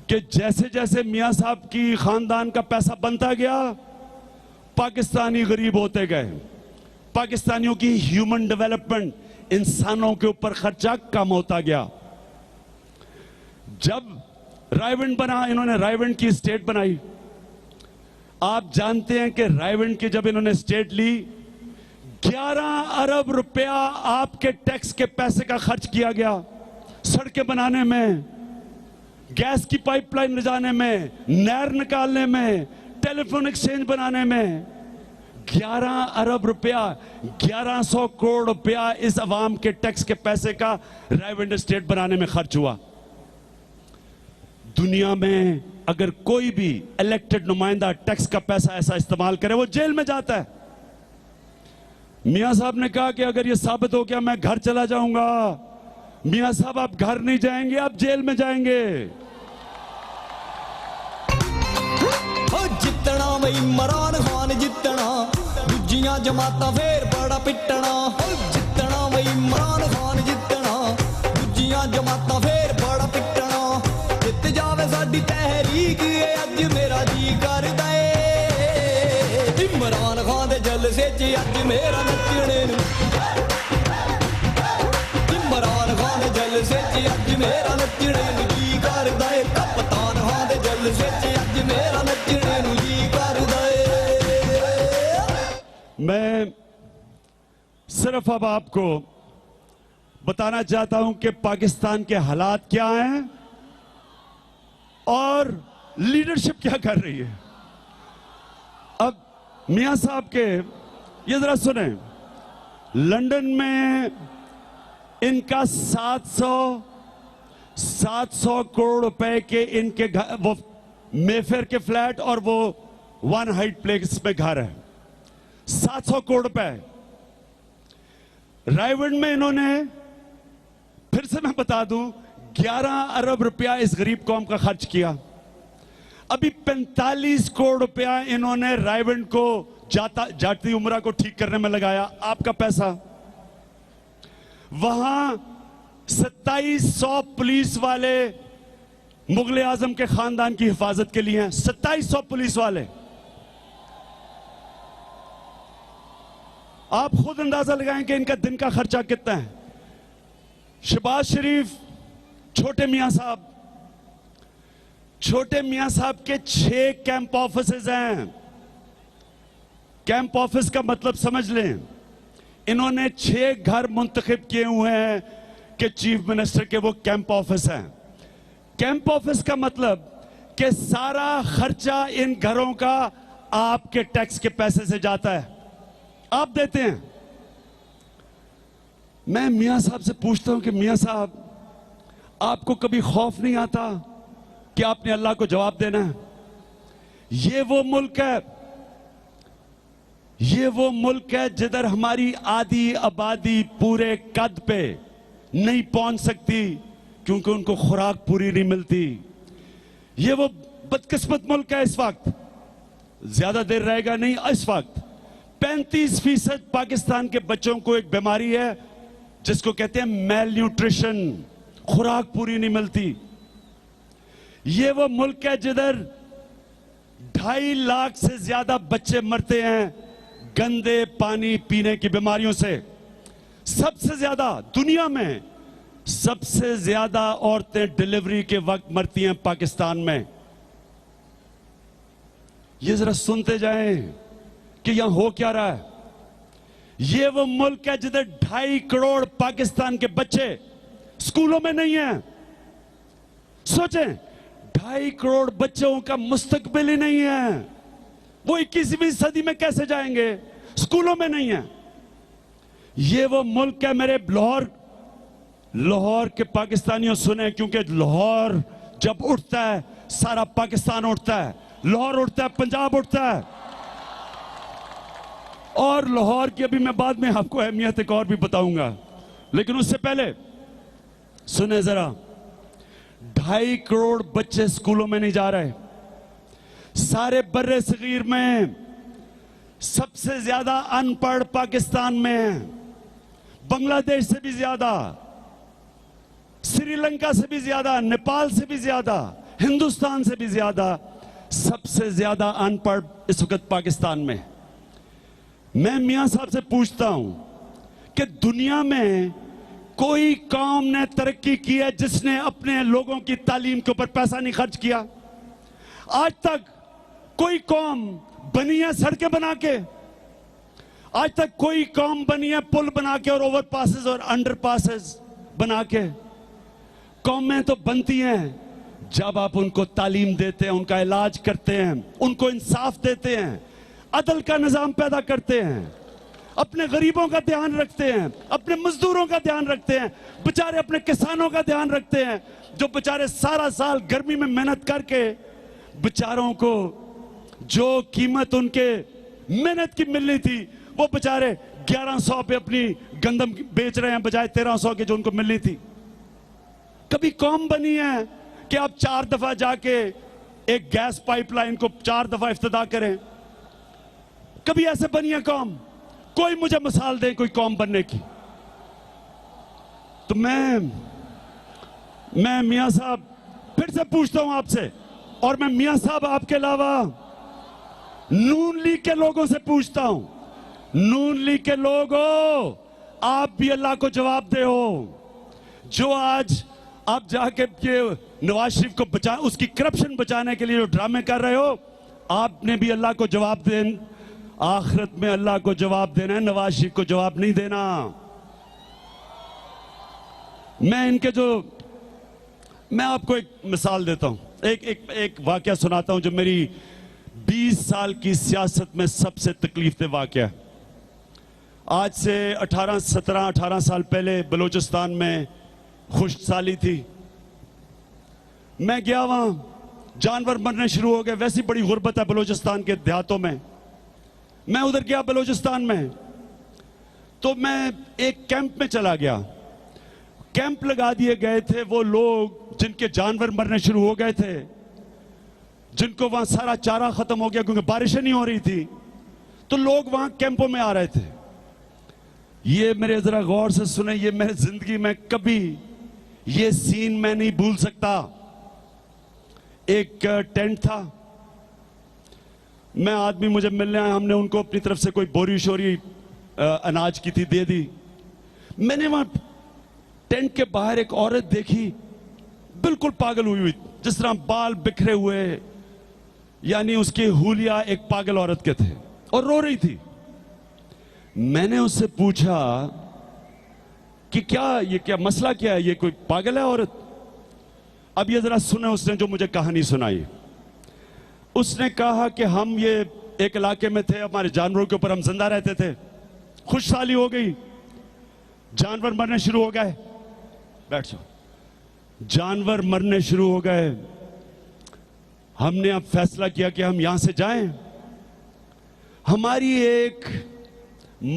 कि जैसे जैसे मियां साहब की खानदान का पैसा बनता गया, पाकिस्तानी गरीब होते गए, पाकिस्तानियों की ह्यूमन डेवलपमेंट, इंसानों के ऊपर खर्चा कम होता गया। जब रायविंड बना, इन्होंने रायविंड की स्टेट बनाई। आप जानते हैं कि रायविंड की जब इन्होंने स्टेट ली, 11 अरब रुपया आपके टैक्स के पैसे का खर्च किया गया, सड़कें बनाने में, गैस की पाइपलाइन ले जाने में, नहर निकालने में, टेलीफोन एक्सचेंज बनाने में। 11 अरब रुपया, 1100 करोड़ रुपया इस अवाम के टैक्स के पैसे का रायविंड स्टेट बनाने में खर्च हुआ। दुनिया में अगर कोई भी इलेक्टेड नुमाइंदा टैक्स का पैसा ऐसा इस्तेमाल करे, वो जेल में जाता है। मियां साहब ने कहा कि अगर ये साबित हो गया मैं घर चला जाऊंगा। मियां साहब आप घर नहीं जाएंगे, आप जेल में जाएंगे। जितना वही इमरान खान जितना, दूजियां जमाता फिर बड़ा पिटना। जितना वही इमरान खान जितना, दूजियां जमाता फिर बड़ा पिटना। जित जावे साडी तहरीक, अज मेरा जी करदा ए इमरान खान दे जलसे च अज मेरा नचने नूं। इमरान खान दे जलसे च अज मेरा नचने नूं जी करदा ए। कप्तान खान दे जलसे च अज मेरा नचने नूं जी करदा ए। मैं सिर्फ अब आपको बताना चाहता हूं कि पाकिस्तान के हालात क्या हैं और लीडरशिप क्या कर रही है। अब मियां साहब के ये जरा सुने, लंदन में इनका 700 करोड़ रुपए के इनके वो मेफेयर के फ्लैट और वो 1 हाइट प्लेस में घर है, 700 करोड़ रुपए। रायविंड में इन्होंने, फिर से मैं बता दूं, 11 अरब रुपया इस गरीब कौम का खर्च किया। अभी 45 करोड़ रुपया इन्होंने रायविंड को जाती उम्रा को ठीक करने में लगाया, आपका पैसा। वहां 2700 पुलिस वाले मुगल आजम के खानदान की हिफाजत के लिए हैं, 2700 पुलिस वाले। आप खुद अंदाजा लगाएं कि इनका दिन का खर्चा कितना है। शहबाज शरीफ, छोटे मियां साहब के 6 कैंप ऑफिसेज हैं। कैंप ऑफिस का मतलब समझ लें, इन्होंने 6 घर मुंतखब किए हुए हैं कि चीफ मिनिस्टर के वो कैंप ऑफिस हैं। कैंप ऑफिस का मतलब कि सारा खर्चा इन घरों का आपके टैक्स के पैसे से जाता है, आप देते हैं। मैं मियां साहब से पूछता हूं कि मियां साहब, आपको कभी खौफ नहीं आता कि आपने अल्लाह को जवाब देना है? ये वो मुल्क है, ये वो मुल्क है जिधर हमारी आधी आबादी पूरे कद पे नहीं पहुंच सकती क्योंकि उनको खुराक पूरी नहीं मिलती। ये वो बदकिस्मत मुल्क है। इस वक्त ज्यादा देर रहेगा नहीं, इस वक्त 35% पाकिस्तान के बच्चों को एक बीमारी है जिसको कहते हैं मेल न्यूट्रिशन, खुराक पूरी नहीं मिलती। ये वो मुल्क है जिधर 2.5 लाख से ज्यादा बच्चे मरते हैं गंदे पानी पीने की बीमारियों से। सबसे ज्यादा दुनिया में सबसे ज्यादा औरतें डिलीवरी के वक्त मरती हैं पाकिस्तान में। ये जरा सुनते जाएं कि यहां हो क्या रहा है। ये वो मुल्क है जिधर 2.5 करोड़ पाकिस्तान के बच्चे स्कूलों में नहीं हैं। सोचें, 2.5 करोड़ बच्चों का मुस्तकबिल ही नहीं है। वो 21वीं सदी में कैसे जाएंगे? स्कूलों में नहीं है। ये वो मुल्क है मेरे लाहौर के पाकिस्तानियों सुने, क्योंकि लाहौर जब उठता है सारा पाकिस्तान उठता है। लाहौर उठता है, पंजाब उठता है। और लाहौर की अभी मैं बाद में आपको अहमियत एक और भी बताऊंगा, लेकिन उससे पहले सुने जरा, 2.5 करोड़ बच्चे स्कूलों में नहीं जा रहे। सारे बर्रे सगीर में सबसे ज्यादा अनपढ़ पाकिस्तान में है, बांग्लादेश से भी ज्यादा, श्रीलंका से भी ज्यादा, नेपाल से भी ज्यादा, हिंदुस्तान से भी ज्यादा, सबसे ज्यादा अनपढ़ इस वक्त पाकिस्तान में। मैं मियां साहब से पूछता हूं कि दुनिया में कोई कौम ने तरक्की की है जिसने अपने लोगों की तालीम के ऊपर पैसा नहीं खर्च किया? आज तक कोई कौम बनी है सड़कें बना के? आज तक कोई कौम बनी है पुल बना के और ओवर पासेस और अंडर पासेस बना के? कौमें तो बनती हैं जब आप उनको तालीम देते हैं, उनका इलाज करते हैं, उनको इंसाफ देते हैं, अदल का निजाम पैदा करते हैं, अपने गरीबों का ध्यान रखते हैं, अपने मजदूरों का ध्यान रखते हैं, बेचारे अपने किसानों का ध्यान रखते हैं जो बेचारे सारा साल गर्मी में मेहनत करके बेचारों को जो कीमत उनके मेहनत की मिलनी थी वो बेचारे 1100 पे अपनी गंदम बेच रहे हैं बजाय 1300 के जो उनको मिलनी थी। कभी कौम बनी है कि आप 4 दफा जाके एक गैस पाइपलाइन को 4 दफा इफ्तिदा करें? कभी ऐसे बनी है कौम? कोई मुझे मिसाल दे कोई कौम बनने की। तो मैं मियां साहब फिर से पूछता हूं आपसे, और मैं मियां साहब आपके अलावा नून लीग के लोगों से पूछता हूं, नून लीग के लोगों, आप भी अल्लाह को जवाब दे हो। जो आज आप जाके नवाज शरीफ को बचा, उसकी करप्शन बचाने के लिए जो ड्रामे कर रहे हो, आपने भी अल्लाह को जवाब दें। आखिरत में अल्लाह को जवाब देना है, नवाज शरीफ को जवाब नहीं देना। मैं आपको एक मिसाल देता हूं, एक वाकया सुनाता हूं जो मेरी 20 साल की सियासत में सबसे तकलीफ दे वाकया। आज से 18 साल पहले बलूचिस्तान में खुशहाली थी। मैं गया, वहां जानवर मरने शुरू हो गए। वैसी बड़ी गुर्बत है बलूचिस्तान के देहातों में। मैं उधर गया बलूचिस्तान में, तो मैं एक कैंप में चला गया। कैंप लगा दिए गए थे वो लोग जिनके जानवर मरने शुरू हो गए थे, जिनको वहां सारा चारा खत्म हो गया क्योंकि बारिशें नहीं हो रही थी, तो लोग वहां कैंपों में आ रहे थे। ये मेरे जरा गौर से सुने, ये मेरी जिंदगी में कभी ये सीन मैं नहीं भूल सकता। एक टेंट था, मैं आदमी मुझे मिलने आया, हमने उनको अपनी तरफ से कोई बोरी शोरी अनाज की थी, दे दी। मैंने वहां टेंट के बाहर एक औरत देखी, बिल्कुल पागल हुई हुई, जिस तरह बाल बिखरे हुए, यानी उसके हुलिया एक पागल औरत के थे, और रो रही थी। मैंने उससे पूछा कि क्या मसला क्या है, ये कोई पागल है औरत? अब ये जरा सुने उसने जो मुझे कहानी सुनाई। उसने कहा कि हम ये एक इलाके में थे, हमारे जानवरों के ऊपर हम जिंदा रहते थे, खुशहाली हो गई, जानवर मरने शुरू हो गए। बैठ जाओ। जानवर मरने शुरू हो गए। हमने अब फैसला किया कि हम यहां से जाएं। हमारी एक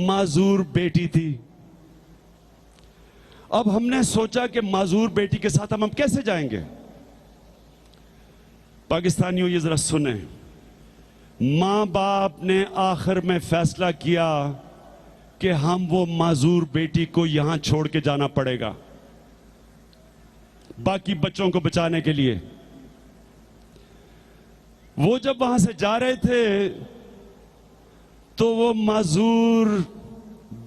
माजूर बेटी थी। अब हमने सोचा कि माजूर बेटी के साथ हम कैसे जाएंगे। पाकिस्तानियों ये जरा सुने, मां बाप ने आखिर में फैसला किया कि हम वो माजूर बेटी को यहां छोड़ के जाना पड़ेगा बाकी बच्चों को बचाने के लिए। वो जब वहां से जा रहे थे तो वो माजूर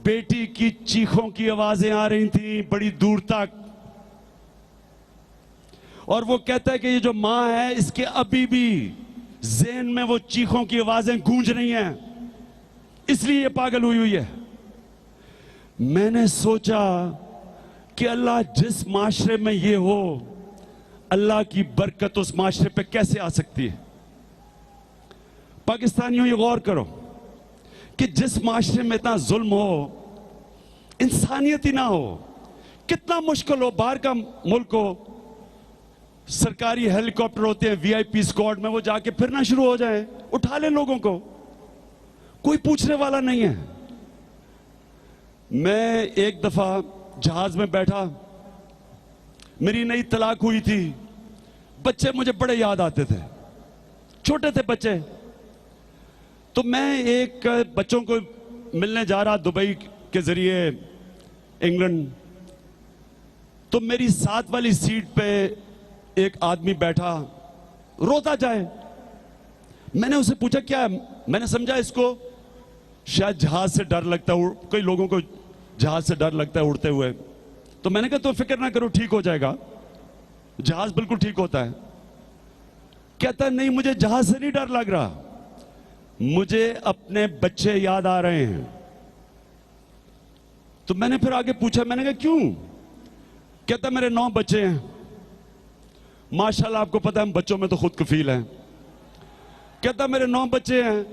बेटी की चीखों की आवाजें आ रही थी बड़ी दूर तक, और वो कहता है कि ये जो मां है इसके अभी भी ज़हन में वो चीखों की आवाजें गूंज रही हैं, इसलिए ये पागल हुई हुई है। मैंने सोचा कि अल्लाह जिस माशरे में ये हो, अल्लाह की बरकत उस माशरे पे कैसे आ सकती है। पाकिस्तानियों ये गौर करो कि जिस माशरे में इतना जुल्म हो, इंसानियत ही ना हो, कितना मुश्किल हो। बाहर का मुल्क हो, सरकारी हेलीकॉप्टर होते हैं वीआईपी स्क्वाड में, वो जाके फिरना शुरू हो जाए, उठा ले लोगों को, कोई पूछने वाला नहीं है। मैं एक दफा जहाज में बैठा, मेरी नई तलाक हुई थी, बच्चे मुझे बड़े याद आते थे, छोटे थे बच्चे। तो मैं एक बच्चों को मिलने जा रहा दुबई के जरिए इंग्लैंड। तो मेरी साथ वाली सीट पे एक आदमी बैठा, रोता जाए। मैंने उससे पूछा क्या है? मैंने समझा इसको शायद जहाज से डर लगता है, कई लोगों को जहाज से डर लगता है उड़ते हुए। तो मैंने कहा तो फिक्र ना करो, ठीक हो जाएगा, जहाज बिल्कुल ठीक होता है। कहता नहीं, मुझे जहाज से नहीं डर लग रहा, मुझे अपने बच्चे याद आ रहे हैं। तो मैंने फिर आगे पूछा, मैंने कहा क्यों? कहता मेरे 9 बच्चे हैं, माशाल्लाह आपको पता है हम बच्चों में तो खुद कफील हैं। कहता मेरे 9 बच्चे हैं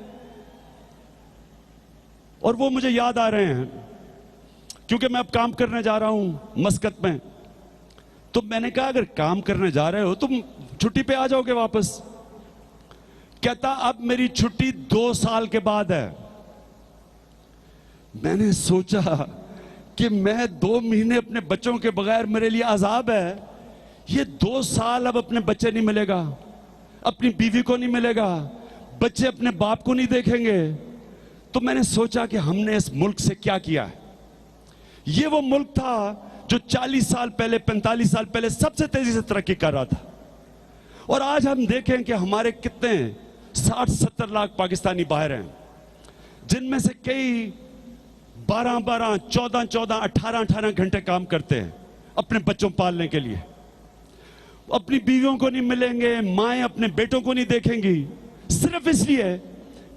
और वो मुझे याद आ रहे हैं क्योंकि मैं अब काम करने जा रहा हूं मस्कत में। तो मैंने कहा अगर काम करने जा रहे हो तुम छुट्टी पे आ जाओगे वापस। कहता अब मेरी छुट्टी 2 साल के बाद है। मैंने सोचा कि मैं 2 महीने अपने बच्चों के बगैर मेरे लिए अजाब है, ये 2 साल अब अपने बच्चे नहीं मिलेगा, अपनी बीवी को नहीं मिलेगा, बच्चे अपने बाप को नहीं देखेंगे। तो मैंने सोचा कि हमने इस मुल्क से क्या किया है। ये वो मुल्क था जो 40 साल पहले 45 साल पहले सबसे तेजी से तरक्की कर रहा था, और आज हम देखें कि हमारे कितने 60-70 लाख पाकिस्तानी बाहर हैं, जिनमें से कई 12-12, 14-14, 18-18 घंटे काम करते हैं अपने बच्चों पालने के लिए। अपनी बीवियों को नहीं मिलेंगे, माएं अपने बेटों को नहीं देखेंगी, सिर्फ इसलिए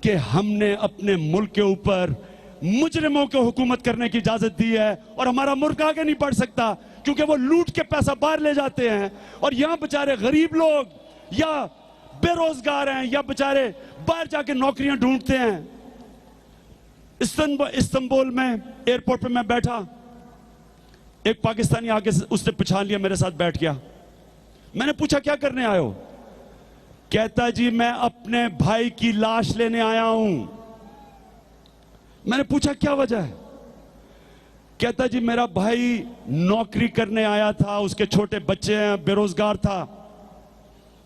कि हमने अपने मुल्क के ऊपर मुजरिमों को हुकूमत करने की इजाजत दी है। और हमारा मुल्क आगे नहीं बढ़ सकता क्योंकि वो लूट के पैसा बाहर ले जाते हैं, और यहां बेचारे गरीब लोग या बेरोजगार हैं या बेचारे बाहर जाके नौकरियां ढूंढते हैं। इस्तांबुल में एयरपोर्ट पे मैं बैठा, एक पाकिस्तानी आके उसने पहचान लिया, मेरे साथ बैठ गया। मैंने पूछा क्या करने आए हो? कहता जी मैं अपने भाई की लाश लेने आया हूं। मैंने पूछा क्या वजह है? कहता जी मेरा भाई नौकरी करने आया था, उसके छोटे बच्चे हैं, बेरोजगार था।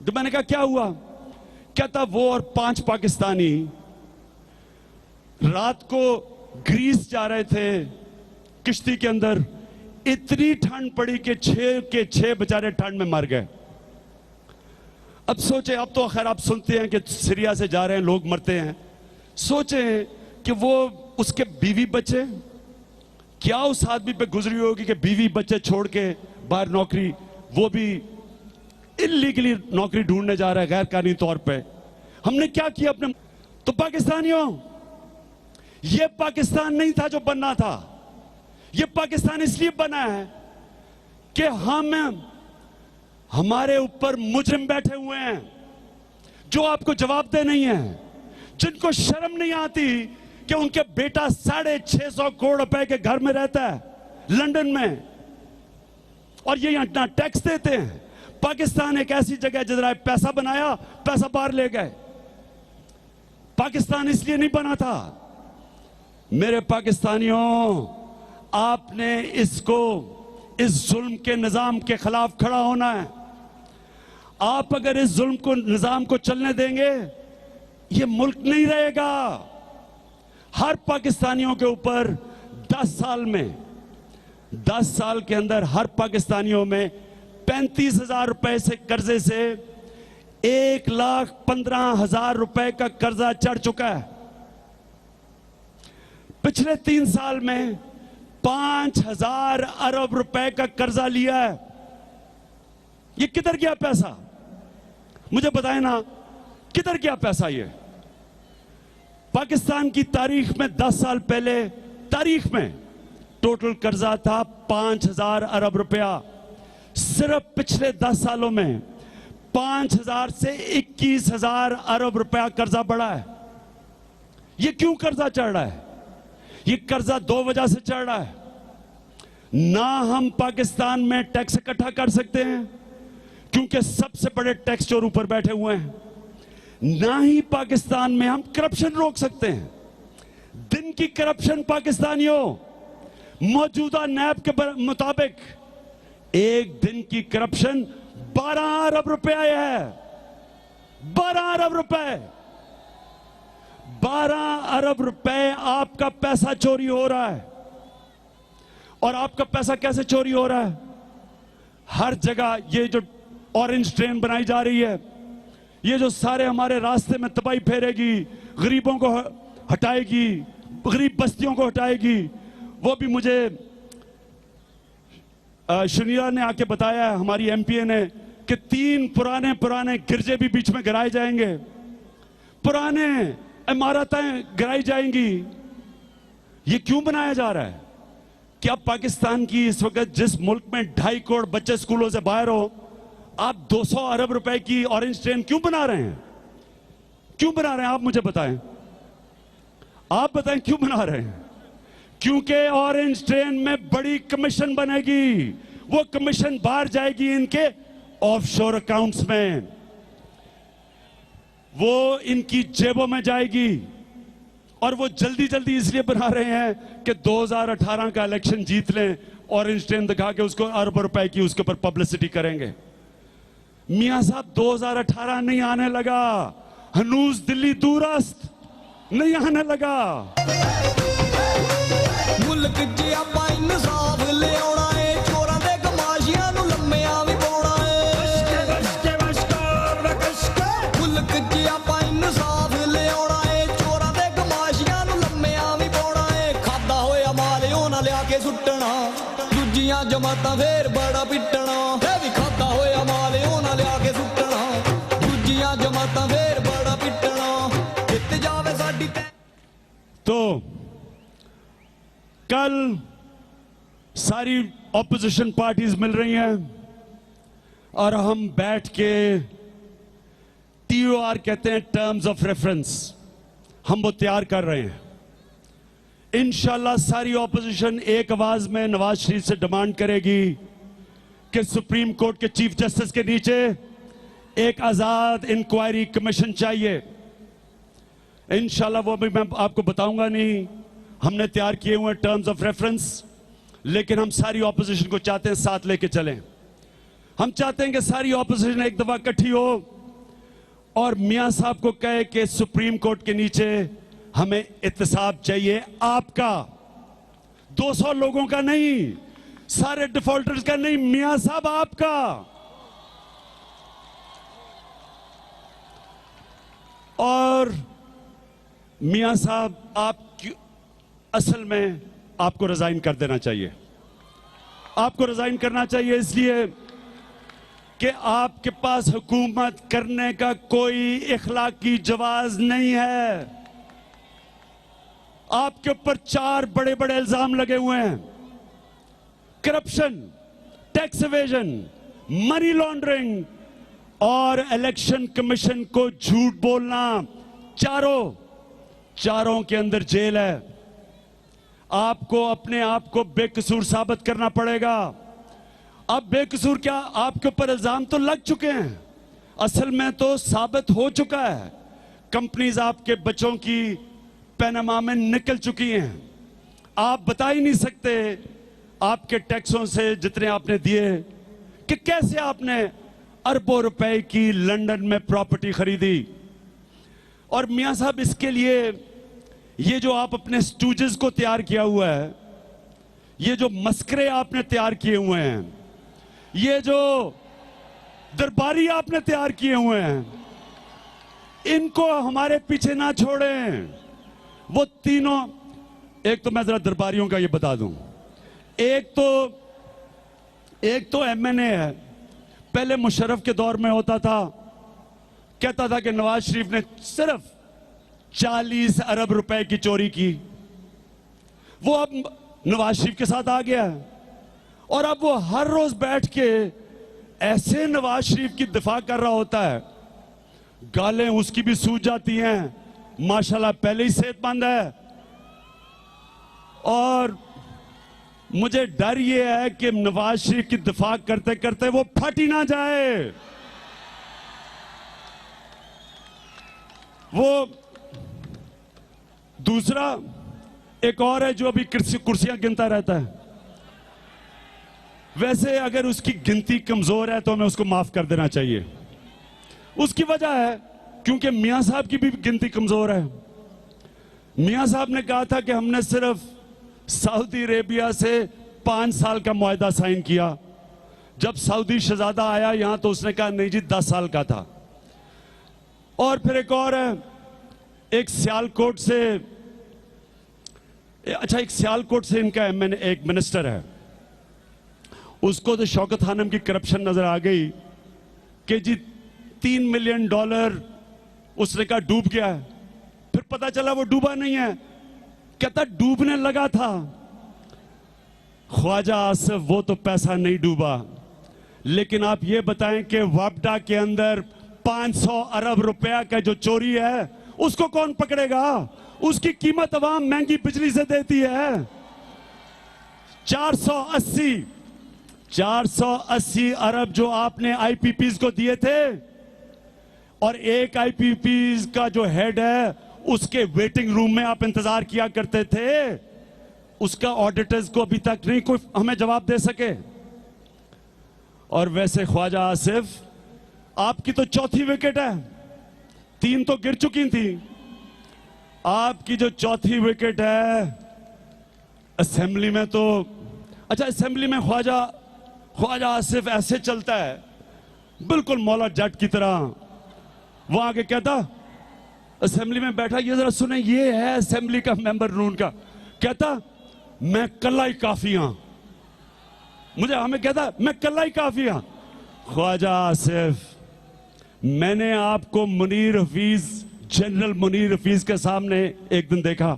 तो मैंने कहा क्या हुआ? कहता वो और 5 पाकिस्तानी रात को ग्रीस जा रहे थे किश्ती के अंदर, इतनी ठंड पड़ी कि 6 के 6 बेचारे ठंड में मर गए। अब सोचे, अब तो खैर आप सुनते हैं कि सीरिया से जा रहे हैं लोग मरते हैं, सोचे कि वो उसके बीवी बच्चे, क्या उस आदमी पे गुजरी होगी कि बीवी बच्चे छोड़ के बाहर नौकरी, वो भी इल्लीगली नौकरी ढूंढने जा रहा है गैर कानूनी तौर पे। हमने क्या किया अपने? तो पाकिस्तानियों, ये पाकिस्तान नहीं था जो बनना था। ये पाकिस्तान इसलिए बना है कि हम हमारे ऊपर मुजरिम बैठे हुए हैं जो आपको जवाबदेह नहीं है, जिनको शर्म नहीं आती कि उनके बेटा 650 करोड़ रुपए के घर में रहता है लंदन में और ये यहां टैक्स देते हैं। पाकिस्तान एक ऐसी जगह जिधर पैसा बनाया, पैसा बाहर ले गए। पाकिस्तान इसलिए नहीं बना था। मेरे पाकिस्तानियों, आपने इसको, इस जुल्म के निजाम के खिलाफ खड़ा होना है। आप अगर इस जुल्म को, निजाम को चलने देंगे, ये मुल्क नहीं रहेगा। हर पाकिस्तानियों के ऊपर 10 साल में, 10 साल के अंदर हर पाकिस्तानियों में 35,000 रुपए से कर्जे से 1,15,000 रुपए का कर्जा चढ़ चुका है। पिछले 3 साल में 5,000 अरब रुपए का कर्जा लिया है। ये किधर गया पैसा? मुझे बताएं ना, किधर गया पैसा? ये पाकिस्तान की तारीख में 10 साल पहले तारीख में टोटल कर्जा था 5,000 अरब रुपया। सिर्फ पिछले 10 सालों में 5,000 से 21,000 अरब रुपया कर्जा बढ़ा है। ये क्यों कर्जा चढ़ रहा है? ये कर्जा 2 वजह से चढ़ रहा है। ना हम पाकिस्तान में टैक्स इकट्ठा कर सकते हैं क्योंकि सबसे बड़े टैक्स चोर ऊपर बैठे हुए हैं, ना ही पाकिस्तान में हम करप्शन रोक सकते हैं। दिन की करप्शन पाकिस्तानियों, मौजूदा नैब के मुताबिक एक दिन की करप्शन 12 अरब रुपए है। 12 अरब रुपए, 12 अरब रुपए आपका पैसा चोरी हो रहा है। और आपका पैसा कैसे चोरी हो रहा है? हर जगह ये जो ऑरेंज ट्रेन बनाई जा रही है, ये जो सारे हमारे रास्ते में तबाही फेरेगी, गरीबों को हटाएगी, गरीब बस्तियों को हटाएगी, वो भी मुझे शुनिया ने आके बताया, हमारी एमपीए ने, कि 3 पुराने गिरजे भी बीच में गिराए जाएंगे, पुराने इमारतें गिराई जाएंगी। ये क्यों बनाया जा रहा है? क्या पाकिस्तान की इस वक्त जिस मुल्क में 2.5 करोड़ बच्चे स्कूलों से बाहर हो, आप 200 अरब रुपए की ऑरेंज ट्रेन क्यों बना रहे हैं? क्यों बना रहे हैं? आप मुझे बताएं, आप बताएं क्यों बना रहे हैं? क्योंकि ऑरेंज ट्रेन में बड़ी कमीशन बनेगी। वो कमीशन बाहर जाएगी इनके ऑफशोर अकाउंट्स में, वो इनकी जेबों में जाएगी। और वो जल्दी जल्दी इसलिए बना रहे हैं कि 2018 का इलेक्शन जीत लें, ऑरेंज ट्रेन दिखा के उसको अरब रुपए की उसके ऊपर पब्लिसिटी करेंगे। मियां साहब, 2018 नहीं आने लगा, हनूज दिल्ली दूरस्त नहीं आने लगा। मुल्क च आपां इंसाफ लियाउणा है, चोरां दे कमाशियां नूं लम्मियां वी पाउणा है। मुल्क च आपां इंसाफ लियाउणा है, चोरां दे कमाशियां नूं लम्मियां वी पाउणा है। खादा होया माल उन्हां लिया के सुट्टना, दूजियां जमातां फेर बड़ा पिट्टना। है वी खादा होया माल उन्हां लिया के सुट्टना, दूजियां जमातां फेर बड़ा पिट्टना। जित जावे साडी तो कल सारी ऑपोजिशन पार्टीज मिल रही हैं और हम बैठ के TOR कहते हैं, टर्म्स ऑफ रेफरेंस, हम वो तैयार कर रहे हैं। इंशाल्लाह सारी ऑपोजिशन एक आवाज में नवाज शरीफ से डिमांड करेगी कि सुप्रीम कोर्ट के चीफ जस्टिस के नीचे एक आजाद इंक्वायरी कमीशन चाहिए। इंशाल्लाह वो भी मैं आपको बताऊंगा नहीं, हमने तैयार किए हुए टर्म्स ऑफ रेफरेंस, लेकिन हम सारी ऑपोजिशन को चाहते हैं साथ लेके चलें। हम चाहते हैं कि सारी ऑपोजिशन एक दफा इकट्ठी हो और मियां साहब को कहे कि सुप्रीम कोर्ट के नीचे हमें इत्तेसाब चाहिए, आपका, 200 लोगों का नहीं, सारे डिफॉल्टर्स का नहीं, मियां साहब आपका। और मियां साहब, आप असल में आपको रिजाइन कर देना चाहिए। आपको रिजाइन करना चाहिए इसलिए कि आपके पास हुकूमत करने का कोई इखलाकी जवाज नहीं है। आपके ऊपर 4 बड़े बड़े इल्जाम लगे हुए हैं, corruption, tax evasion, money laundering और इलेक्शन कमीशन को झूठ बोलना, चारों के अंदर जेल है। आपको अपने आप को बेकसूर साबित करना पड़ेगा। अब बेकसूर क्या, आपके ऊपर इल्जाम तो लग चुके हैं, असल में तो साबित हो चुका है। कंपनीज आपके बच्चों की पैनामा में निकल चुकी हैं। आप बता ही नहीं सकते आपके टैक्सों से जितने आपने दिए कि कैसे आपने अरबों रुपए की लंदन में प्रॉपर्टी खरीदी। और मियां साहब, इसके लिए ये जो आप अपने स्टूजेस को तैयार किया हुआ है, ये जो मस्करे आपने तैयार किए हुए हैं, ये जो दरबारी आपने तैयार किए हुए हैं, इनको हमारे पीछे ना छोड़ें। वो तीनों, एक तो मैं जरा दरबारियों का ये बता दूं, एक तो एमएनए है, पहले मुशर्रफ के दौर में होता था, कहता था कि नवाज शरीफ ने सिर्फ 40 अरब रुपए की चोरी की। वो अब नवाज शरीफ के साथ आ गया है और अब वो हर रोज बैठ के ऐसे नवाज शरीफ की दिफा कर रहा होता है, गालें उसकी भी सूज जाती हैं, माशाल्लाह पहले ही सेहतमंद है। और मुझे डर ये है कि नवाज शरीफ की दिफा करते करते वो फट ही ना जाए। वो दूसरा एक और है जो अभी कुर्सियां गिनता रहता है। वैसे अगर उसकी गिनती कमजोर है तो हमें उसको माफ कर देना चाहिए। उसकी वजह है क्योंकि मियां साहब की भी गिनती कमजोर है। मियां साहब ने कहा था कि हमने सिर्फ सऊदी अरेबिया से 5 साल का मुआहदा साइन किया। जब सऊदी शहजादा आया यहां तो उसने कहा नहीं जी 10 साल का था। और फिर एक और है, एक सियालकोट से इनका एक मिनिस्टर है, उसको तो शौकत खानम की करप्शन नजर आ गई कि जी $3 मिलियन उसने कहा डूब गया है। फिर पता चला वो डूबा नहीं है, कहता डूबने लगा था। ख्वाजा आसिफ, वो तो पैसा नहीं डूबा, लेकिन आप ये बताएं कि वापडा के अंदर 500 अरब रुपया का जो चोरी है उसको कौन पकड़ेगा? उसकी कीमत अवाम महंगी बिजली से देती है। 480 अरब जो आपने आईपीपीज को दिए थे, और एक आईपीपीज का जो हेड है उसके वेटिंग रूम में आप इंतजार किया करते थे, उसका ऑडिटर्स को अभी तक नहीं कोई हमें जवाब दे सके। और वैसे ख्वाजा आसिफ, आपकी तो चौथी विकेट है, 3 तो गिर चुकी थी, आपकी जो चौथी विकेट है असेंबली में तो, अच्छा असेंबली में ख्वाजा आसिफ ऐसे चलता है बिल्कुल मौला जट की तरह। वो आगे कहता, असेंबली में बैठा, ये जरा सुने, ये है असेंबली का मेंबर नून का, कहता मैं कल्ला ही काफी हूं। हमें कहता मैं कल्ला ही काफी हूं। ख्वाजा आसिफ, मैंने आपको जनरल मुनीर हफीज के सामने एक दिन देखा,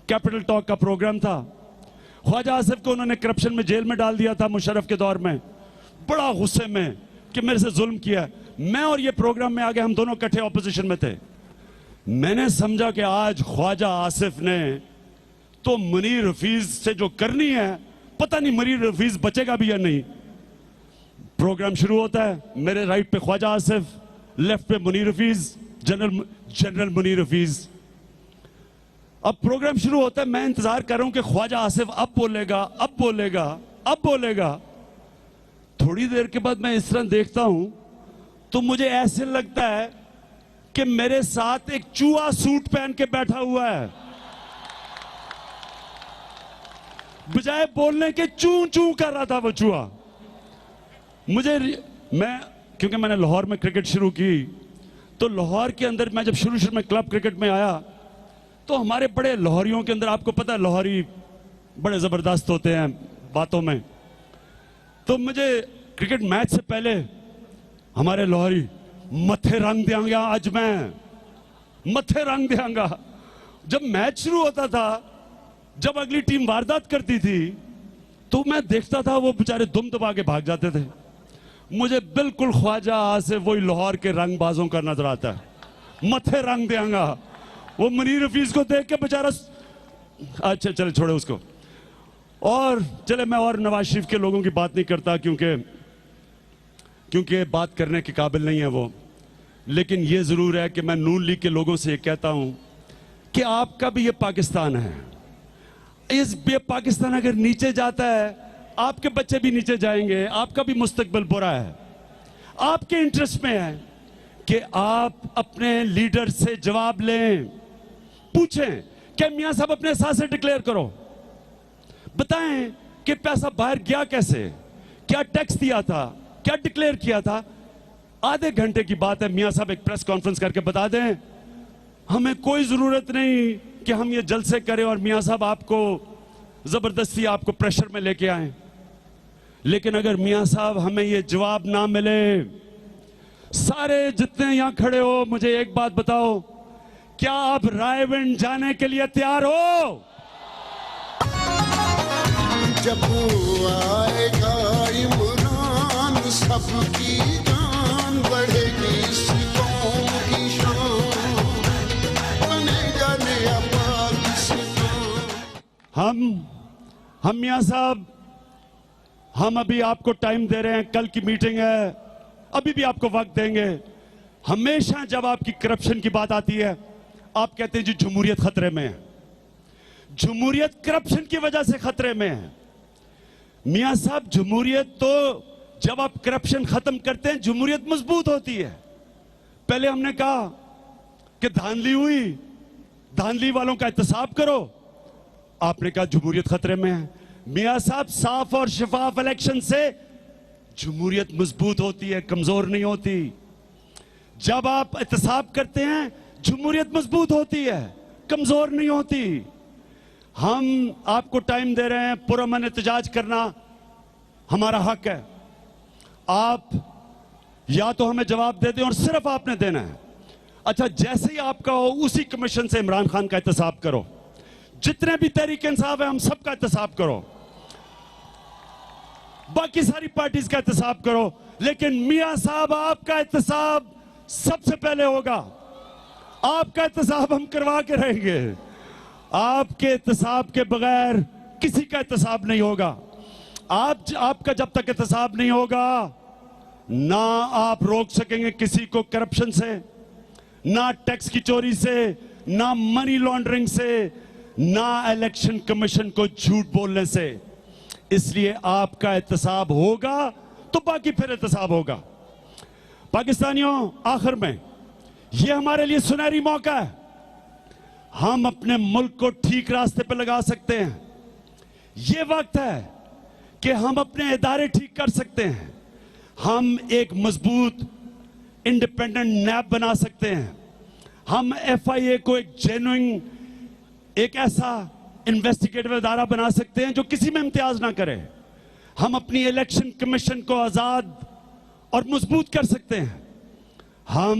कैपिटल टॉक का प्रोग्राम था। ख्वाजा आसिफ को उन्होंने करप्शन में जेल में डाल दिया था मुशर्रफ के दौर में, बड़ा गुस्से में कि मेरे से जुल्म किया। मैं और ये प्रोग्राम में आगे हम दोनों इकट्ठे ऑपोजिशन में थे। मैंने समझा कि आज ख्वाजा आसिफ ने तो मुनीर हफीज से जो करनी है, पता नहीं मुनीर हफीज बचेगा भी या नहीं। प्रोग्राम शुरू होता है, मेरे राइट पे ख्वाजा आसिफ, लेफ्ट पे मुनीर हफीज, जनरल मुनीर हफीज। अब प्रोग्राम शुरू होता है, मैं इंतजार कर रहा हूं कि ख्वाजा आसिफ अब बोलेगा। थोड़ी देर के बाद मैं इस तरह देखता हूं तो मुझे ऐसे लगता है कि मेरे साथ एक चूहा सूट पहन के बैठा हुआ है, बजाय बोलने के चू चू कर रहा था वो चूहा। क्योंकि मैंने लाहौर में क्रिकेट शुरू की, तो लाहौर के अंदर मैं जब शुरू में क्लब क्रिकेट में आया तो हमारे बड़े लाहौरियों के अंदर, आपको पता है लाहौरी बड़े जबरदस्त होते हैं बातों में, तो मुझे क्रिकेट मैच से पहले हमारे लाहौरी, मथे रंग देंगे आज मैं, मथे रंग देंगा। जब मैच शुरू होता था, जब अगली टीम वारदात करती थी, तो मैं देखता था वो बेचारे दुम दबा के भाग जाते थे। मुझे बिल्कुल ख्वाजा से वही लाहौर के रंगबाजों का नजर आता है। मथे रंग देंगा वो मुनीर हफीज को देख के बेचारा। अच्छा चले छोड़े उसको। और चले मैं और नवाज शरीफ के लोगों की बात नहीं करता क्योंकि बात करने के काबिल नहीं है वो। लेकिन ये जरूर है कि मैं नून लीग के लोगों से ये कहता हूं कि आपका भी ये पाकिस्तान है। इस ये पाकिस्तान अगर नीचे जाता है आपके बच्चे भी नीचे जाएंगे, आपका भी मुस्तकबिल बुरा है। आपके इंटरेस्ट में है कि आप अपने लीडर से जवाब लें, पूछें कि मियां साहब अपने हिसाब से डिक्लेयर करो, बताएं कि पैसा बाहर गया कैसे, क्या टैक्स दिया था, क्या डिक्लेयर किया था। आधे घंटे की बात है, मियां साहब एक प्रेस कॉन्फ्रेंस करके बता दें। हमें कोई जरूरत नहीं कि हम ये जलसे करें और मियां साहब आपको जबरदस्ती आपको प्रेशर में लेके आए। लेकिन अगर मियां साहब हमें ये जवाब ना मिले, सारे जितने यहां खड़े हो मुझे एक बात बताओ, क्या आप रायविंड जाने के लिए तैयार हो? जब आएगा इमरान सबकी जान बढ़ेगी, इस कौम की शान बनेगा नया पाकिस्तान। हम मियां साहब हम अभी आपको टाइम दे रहे हैं, कल की मीटिंग है, अभी भी आपको वक्त देंगे। हमेशा जब आपकी करप्शन की बात आती है आप कहते हैं जी जमहूरियत खतरे में है। जमहूरियत करप्शन की वजह से खतरे में है। मियां साहब जमहूरियत तो जब आप करप्शन खत्म करते हैं जमहूरियत मजबूत होती है। पहले हमने कहा कि धांधली हुई, धांधली वालों का एहतसाब करो, आपने कहा जमहूरियत खतरे में है। मियां साहब साफ और शफाफ इलेक्शन से जमहूरियत मजबूत होती है, कमजोर नहीं होती। जब आप एहतसाब करते हैं जमहूरियत मजबूत होती है, कमजोर नहीं होती। हम आपको टाइम दे रहे हैं, पुरअमन एहतजाज करना हमारा हक है। आप या तो हमें जवाब दे दें और सिर्फ आपने देना है। अच्छा, जैसे ही आपका हो उसी कमीशन से इमरान खान का एहतसाब करो, जितने भी तहरीक इंसाफ है हम सबका एहतसाब करो, बाकी सारी पार्टीज का एहतसाब करो, लेकिन मियां साहब आपका एहतसाब सबसे पहले होगा। आपका एहतसाब हम करवा के रहेंगे। आपके एहतसाब के बगैर किसी का एहतसाब नहीं होगा। आपका जब तक एहतसाब नहीं होगा ना आप रोक सकेंगे किसी को करप्शन से, ना टैक्स की चोरी से, ना मनी लॉन्ड्रिंग से, ना इलेक्शन कमीशन को झूठ बोलने से। इसलिए आपका एहतसाब होगा तो बाकी फिर एहतसाब होगा। पाकिस्तानियों, आखिर में यह हमारे लिए सुनहरी मौका है। हम अपने मुल्क को ठीक रास्ते पर लगा सकते हैं। यह वक्त है कि हम अपने इदारे ठीक कर सकते हैं। हम एक मजबूत इंडिपेंडेंट नैब बना सकते हैं। हम FIA को एक जेन्युइन, एक ऐसा इन्वेस्टिगेटिव इदारा बना सकते हैं जो किसी में इम्तियाज ना करे। हम अपनी इलेक्शन कमीशन को आजाद और मजबूत कर सकते हैं। हम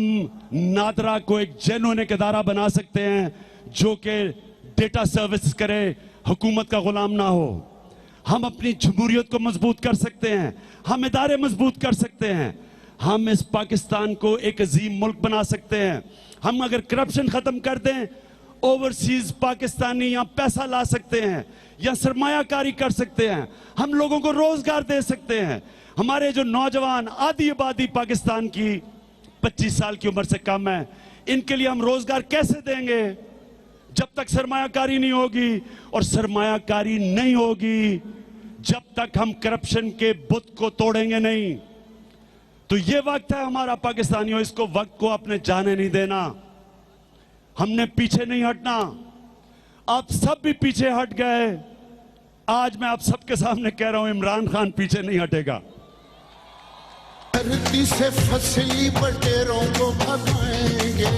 नादरा को एक जेन्युइन एक इदारा बना सकते हैं जो कि डेटा सर्विस करे, हुकूमत का गुलाम ना हो। हम अपनी जमहूरियत को मजबूत कर सकते हैं, हम इदारे मजबूत कर सकते हैं। हम इस पाकिस्तान को एक अजीम मुल्क बना सकते हैं। हम अगर करप्शन खत्म कर दें, ओवरसीज पाकिस्तानी यहाँ पैसा ला सकते हैं या सरमायाकारी कर सकते हैं। हम लोगों को रोजगार दे सकते हैं। हमारे जो नौजवान, आधी आबादी पाकिस्तान की 25 साल की उम्र से कम है, इनके लिए हम रोजगार कैसे देंगे जब तक सरमायाकारी नहीं होगी? और सरमायाकारी नहीं होगी जब तक हम करप्शन के बुत को तोड़ेंगे नहीं। तो ये वक्त है हमारा पाकिस्तानियों, इसको वक्त को अपने जाने नहीं देना। हमने पीछे नहीं हटना। आप सब भी पीछे हट गए। आज मैं आप सबके सामने कह रहा हूं, इमरान खान पीछे नहीं हटेगा। धरती से फसली बटेरों को भगाएंगे,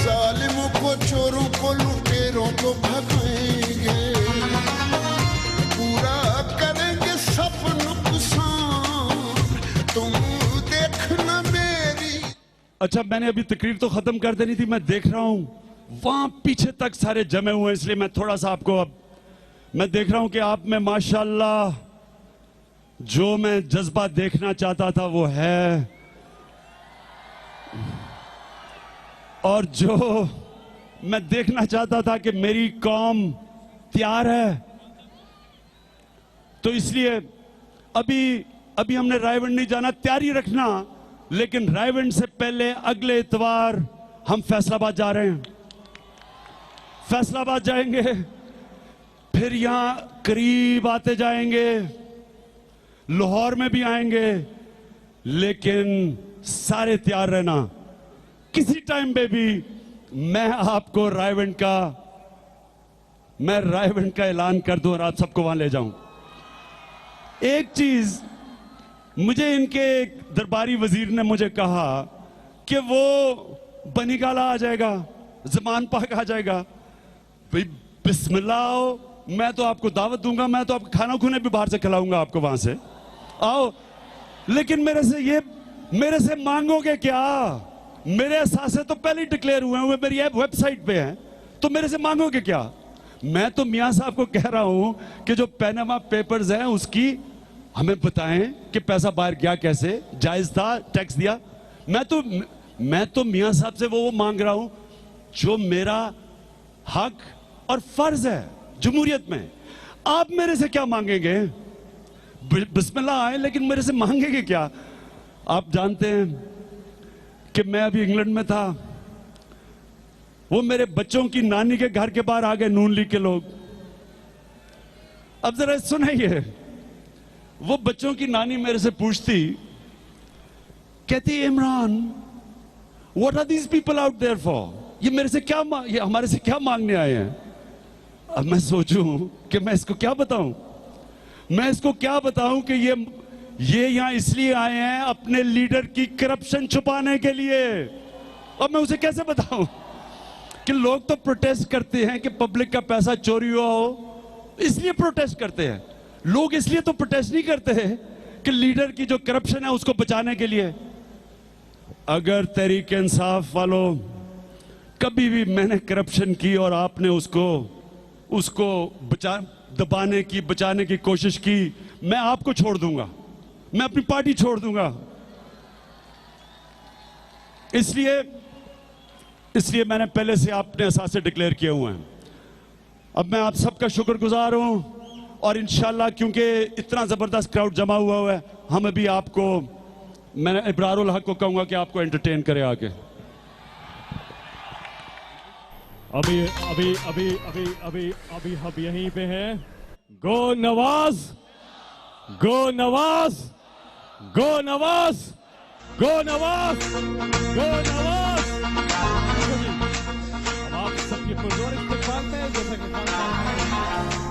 जालिमों को, चोरों को, लुटेरों को भगाएंगे, पूरा करेंगे सब नुकसान, तुम देखना मेरी। अच्छा, मैंने अभी तकरीर तो खत्म कर देनी थी, मैं देख रहा हूं वहां पीछे तक सारे जमे हुए हैं, इसलिए मैं थोड़ा सा आपको अब मैं देख रहा हूं कि आप में माशाल्लाह जो मैं जज्बा देखना चाहता था वो है, और जो मैं देखना चाहता था कि मेरी कौम तैयार है। तो इसलिए अभी हमने रायवंड नहीं जाना, तैयारी रखना, लेकिन रायवंड से पहले अगले इतवार हम फैसलाबाद जा रहे हैं। फैसलाबाद जाएंगे, फिर यहां करीब आते जाएंगे, लाहौर में भी आएंगे, लेकिन सारे तैयार रहना। किसी टाइम पे भी मैं आपको रायवंड का ऐलान कर दूं और आप सबको वहां ले जाऊं। एक चीज मुझे इनके दरबारी वजीर ने मुझे कहा कि वो बनीगाला आ जाएगा, जमान पाक आ जाएगा। भाई बिस्मिल्लाह आओ, मैं तो आपको दावत दूंगा, मैं तो आपको खाना खुने भी बाहर से खिलाऊंगा आपको, वहां से आओ। लेकिन मेरे से मांगोगे क्या? मेरे एहसास तो पहले ही डिक्लेयर हुए हैं, मेरी वेबसाइट पे हैं, तो मेरे से मांगोगे क्या? मैं तो मियां साहब को कह रहा हूं कि जो पैनामा पेपर्स हैं उसकी हमें बताएं कि पैसा बाहर गया कैसे, जायज था, टैक्स दिया। मैं तो मियां साहब से वो मांग रहा हूं जो मेरा हक और फर्ज है जमहूरियत में। आप मेरे से क्या मांगेंगे? बिस्मिल्लाह आए, लेकिन मेरे से मांगेंगे क्या? आप जानते हैं कि मैं अभी इंग्लैंड में था, वो मेरे बच्चों की नानी के घर के बाहर आ गए नून लीग के लोग। अब जरा सुनिए, वो बच्चों की नानी मेरे से पूछती, कहती Imran what are these people out there for? ये हमारे से क्या मांगने आए हैं? अब मैं सोचूं कि मैं इसको क्या बताऊं कि ये यहां इसलिए आए हैं अपने लीडर की करप्शन छुपाने के लिए। अब मैं उसे कैसे बताऊं कि लोग तो प्रोटेस्ट करते हैं कि पब्लिक का पैसा चोरी हुआ हो, इसलिए प्रोटेस्ट करते हैं। लोग इसलिए तो प्रोटेस्ट नहीं करते हैं कि लीडर की जो करप्शन है उसको बचाने के लिए। अगर तहरीक इंसाफ वालों कभी भी मैंने करप्शन की और आपने उसको बचाने की कोशिश की, मैं आपको छोड़ दूंगा, मैं अपनी पार्टी छोड़ दूंगा। इसलिए मैंने पहले से अपने एहसास से डिक्लेयर किए हुए हैं। अब मैं आप सबका शुक्रगुजार हूं, और इंशाल्लाह क्योंकि इतना जबरदस्त क्राउड जमा हुआ है, हम अभी मैंने इब्रारुल हक को कहूंगा कि आपको एंटरटेन करे आके। अभी हम यहीं पे हैं। गो नवाज, गो नवाज, गो नवाज, गो नवाज, गो नवाज। अब आप सबके पुरजोर इस्तेमाल में जैसा कि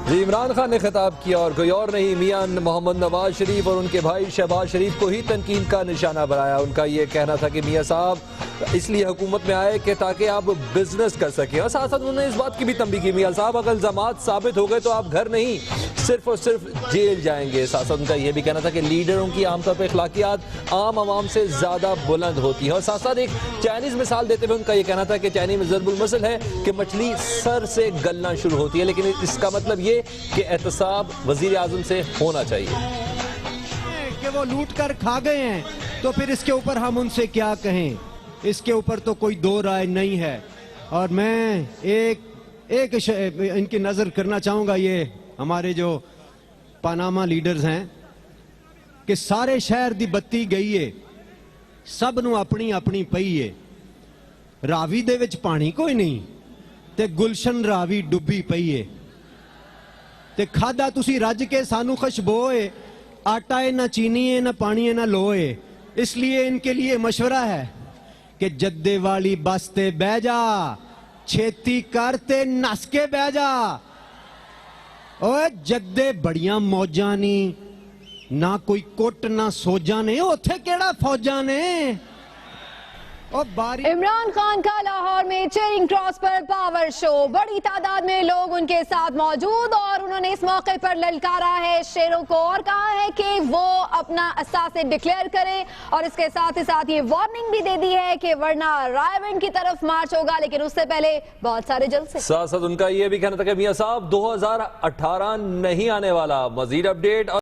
जी इमरान खान ने खिताब किया और कोई और नहीं, मियां मोहम्मद नवाज शरीफ और उनके भाई शहबाज शरीफ को ही तनकीद का निशाना बनाया। उनका ये कहना था कि मियां साहब इसलिए हुकूमत में आए कि ताकि आप बिजनेस कर सकें, और साथ साथ उन्होंने इस बात की भी तंबीह की, मियां साहब अगर जमात साबित हो गए तो आप घर नहीं सिर्फ और सिर्फ जेल जाएंगे। साथ साथ उनका यह भी कहना था कि लीडरों की आमतौर पर अखलाकियात आम आवाम से ज्यादा बुलंद होती है। और साथ साथ एक चाइनीज मिसाल देते हुए उनका यह कहना था कि चाइनीज में ज़रबुल मसल है कि मछली सर से गलना शुरू होती है, लेकिन इसका मतलब ये कि एहतसाब वजीर आजम से होना चाहिए कि वो लूट कर खा गए हैं, तो फिर इसके ऊपर हम उनसे क्या कहें? इसके ऊपर तो कोई दो राय नहीं है। और मैं एक इनकी नजर करना चाहूंगा, ये हमारे जो पनामा लीडर्स हैं, कि सारे शहर दी बत्ती गई है, सब नूं अपनी अपनी पई है, रावी दे विच पानी कोई नहीं ते गुलशन रावी डुब्बी पई है, ते खादा तुसी रज के सानू खुशबू है, आटा है ना चीनी है ना पानी है ना लो है। इसलिए इनके लिए मशवरा है कि जद्दे वाली बस ते बह जा, छेती करते नस के बह जा। ओए जद्दे बड़ियां मौजा नी, ना कोई कुट ना सोजा ने, उथे केड़ा फौजा ने। और बारी इमरान खान का लाहौर में चेरिंग क्रॉस पर पावर शो, बड़ी तादाद में लोग उनके साथ मौजूद और उन्होंने इस मौके पर ललकारा है शेरों को और कहा है कि वो अपना असासे डिक्लेयर करें और इसके साथ ही साथ ये वार्निंग भी दे दी है कि वरना रायविंड की तरफ मार्च होगा, लेकिन उससे पहले बहुत सारे जलसे। साथ साथ उनका ये भी कहना था कि मियां साहब 2018 नहीं आने वाला। मजीद अपडेट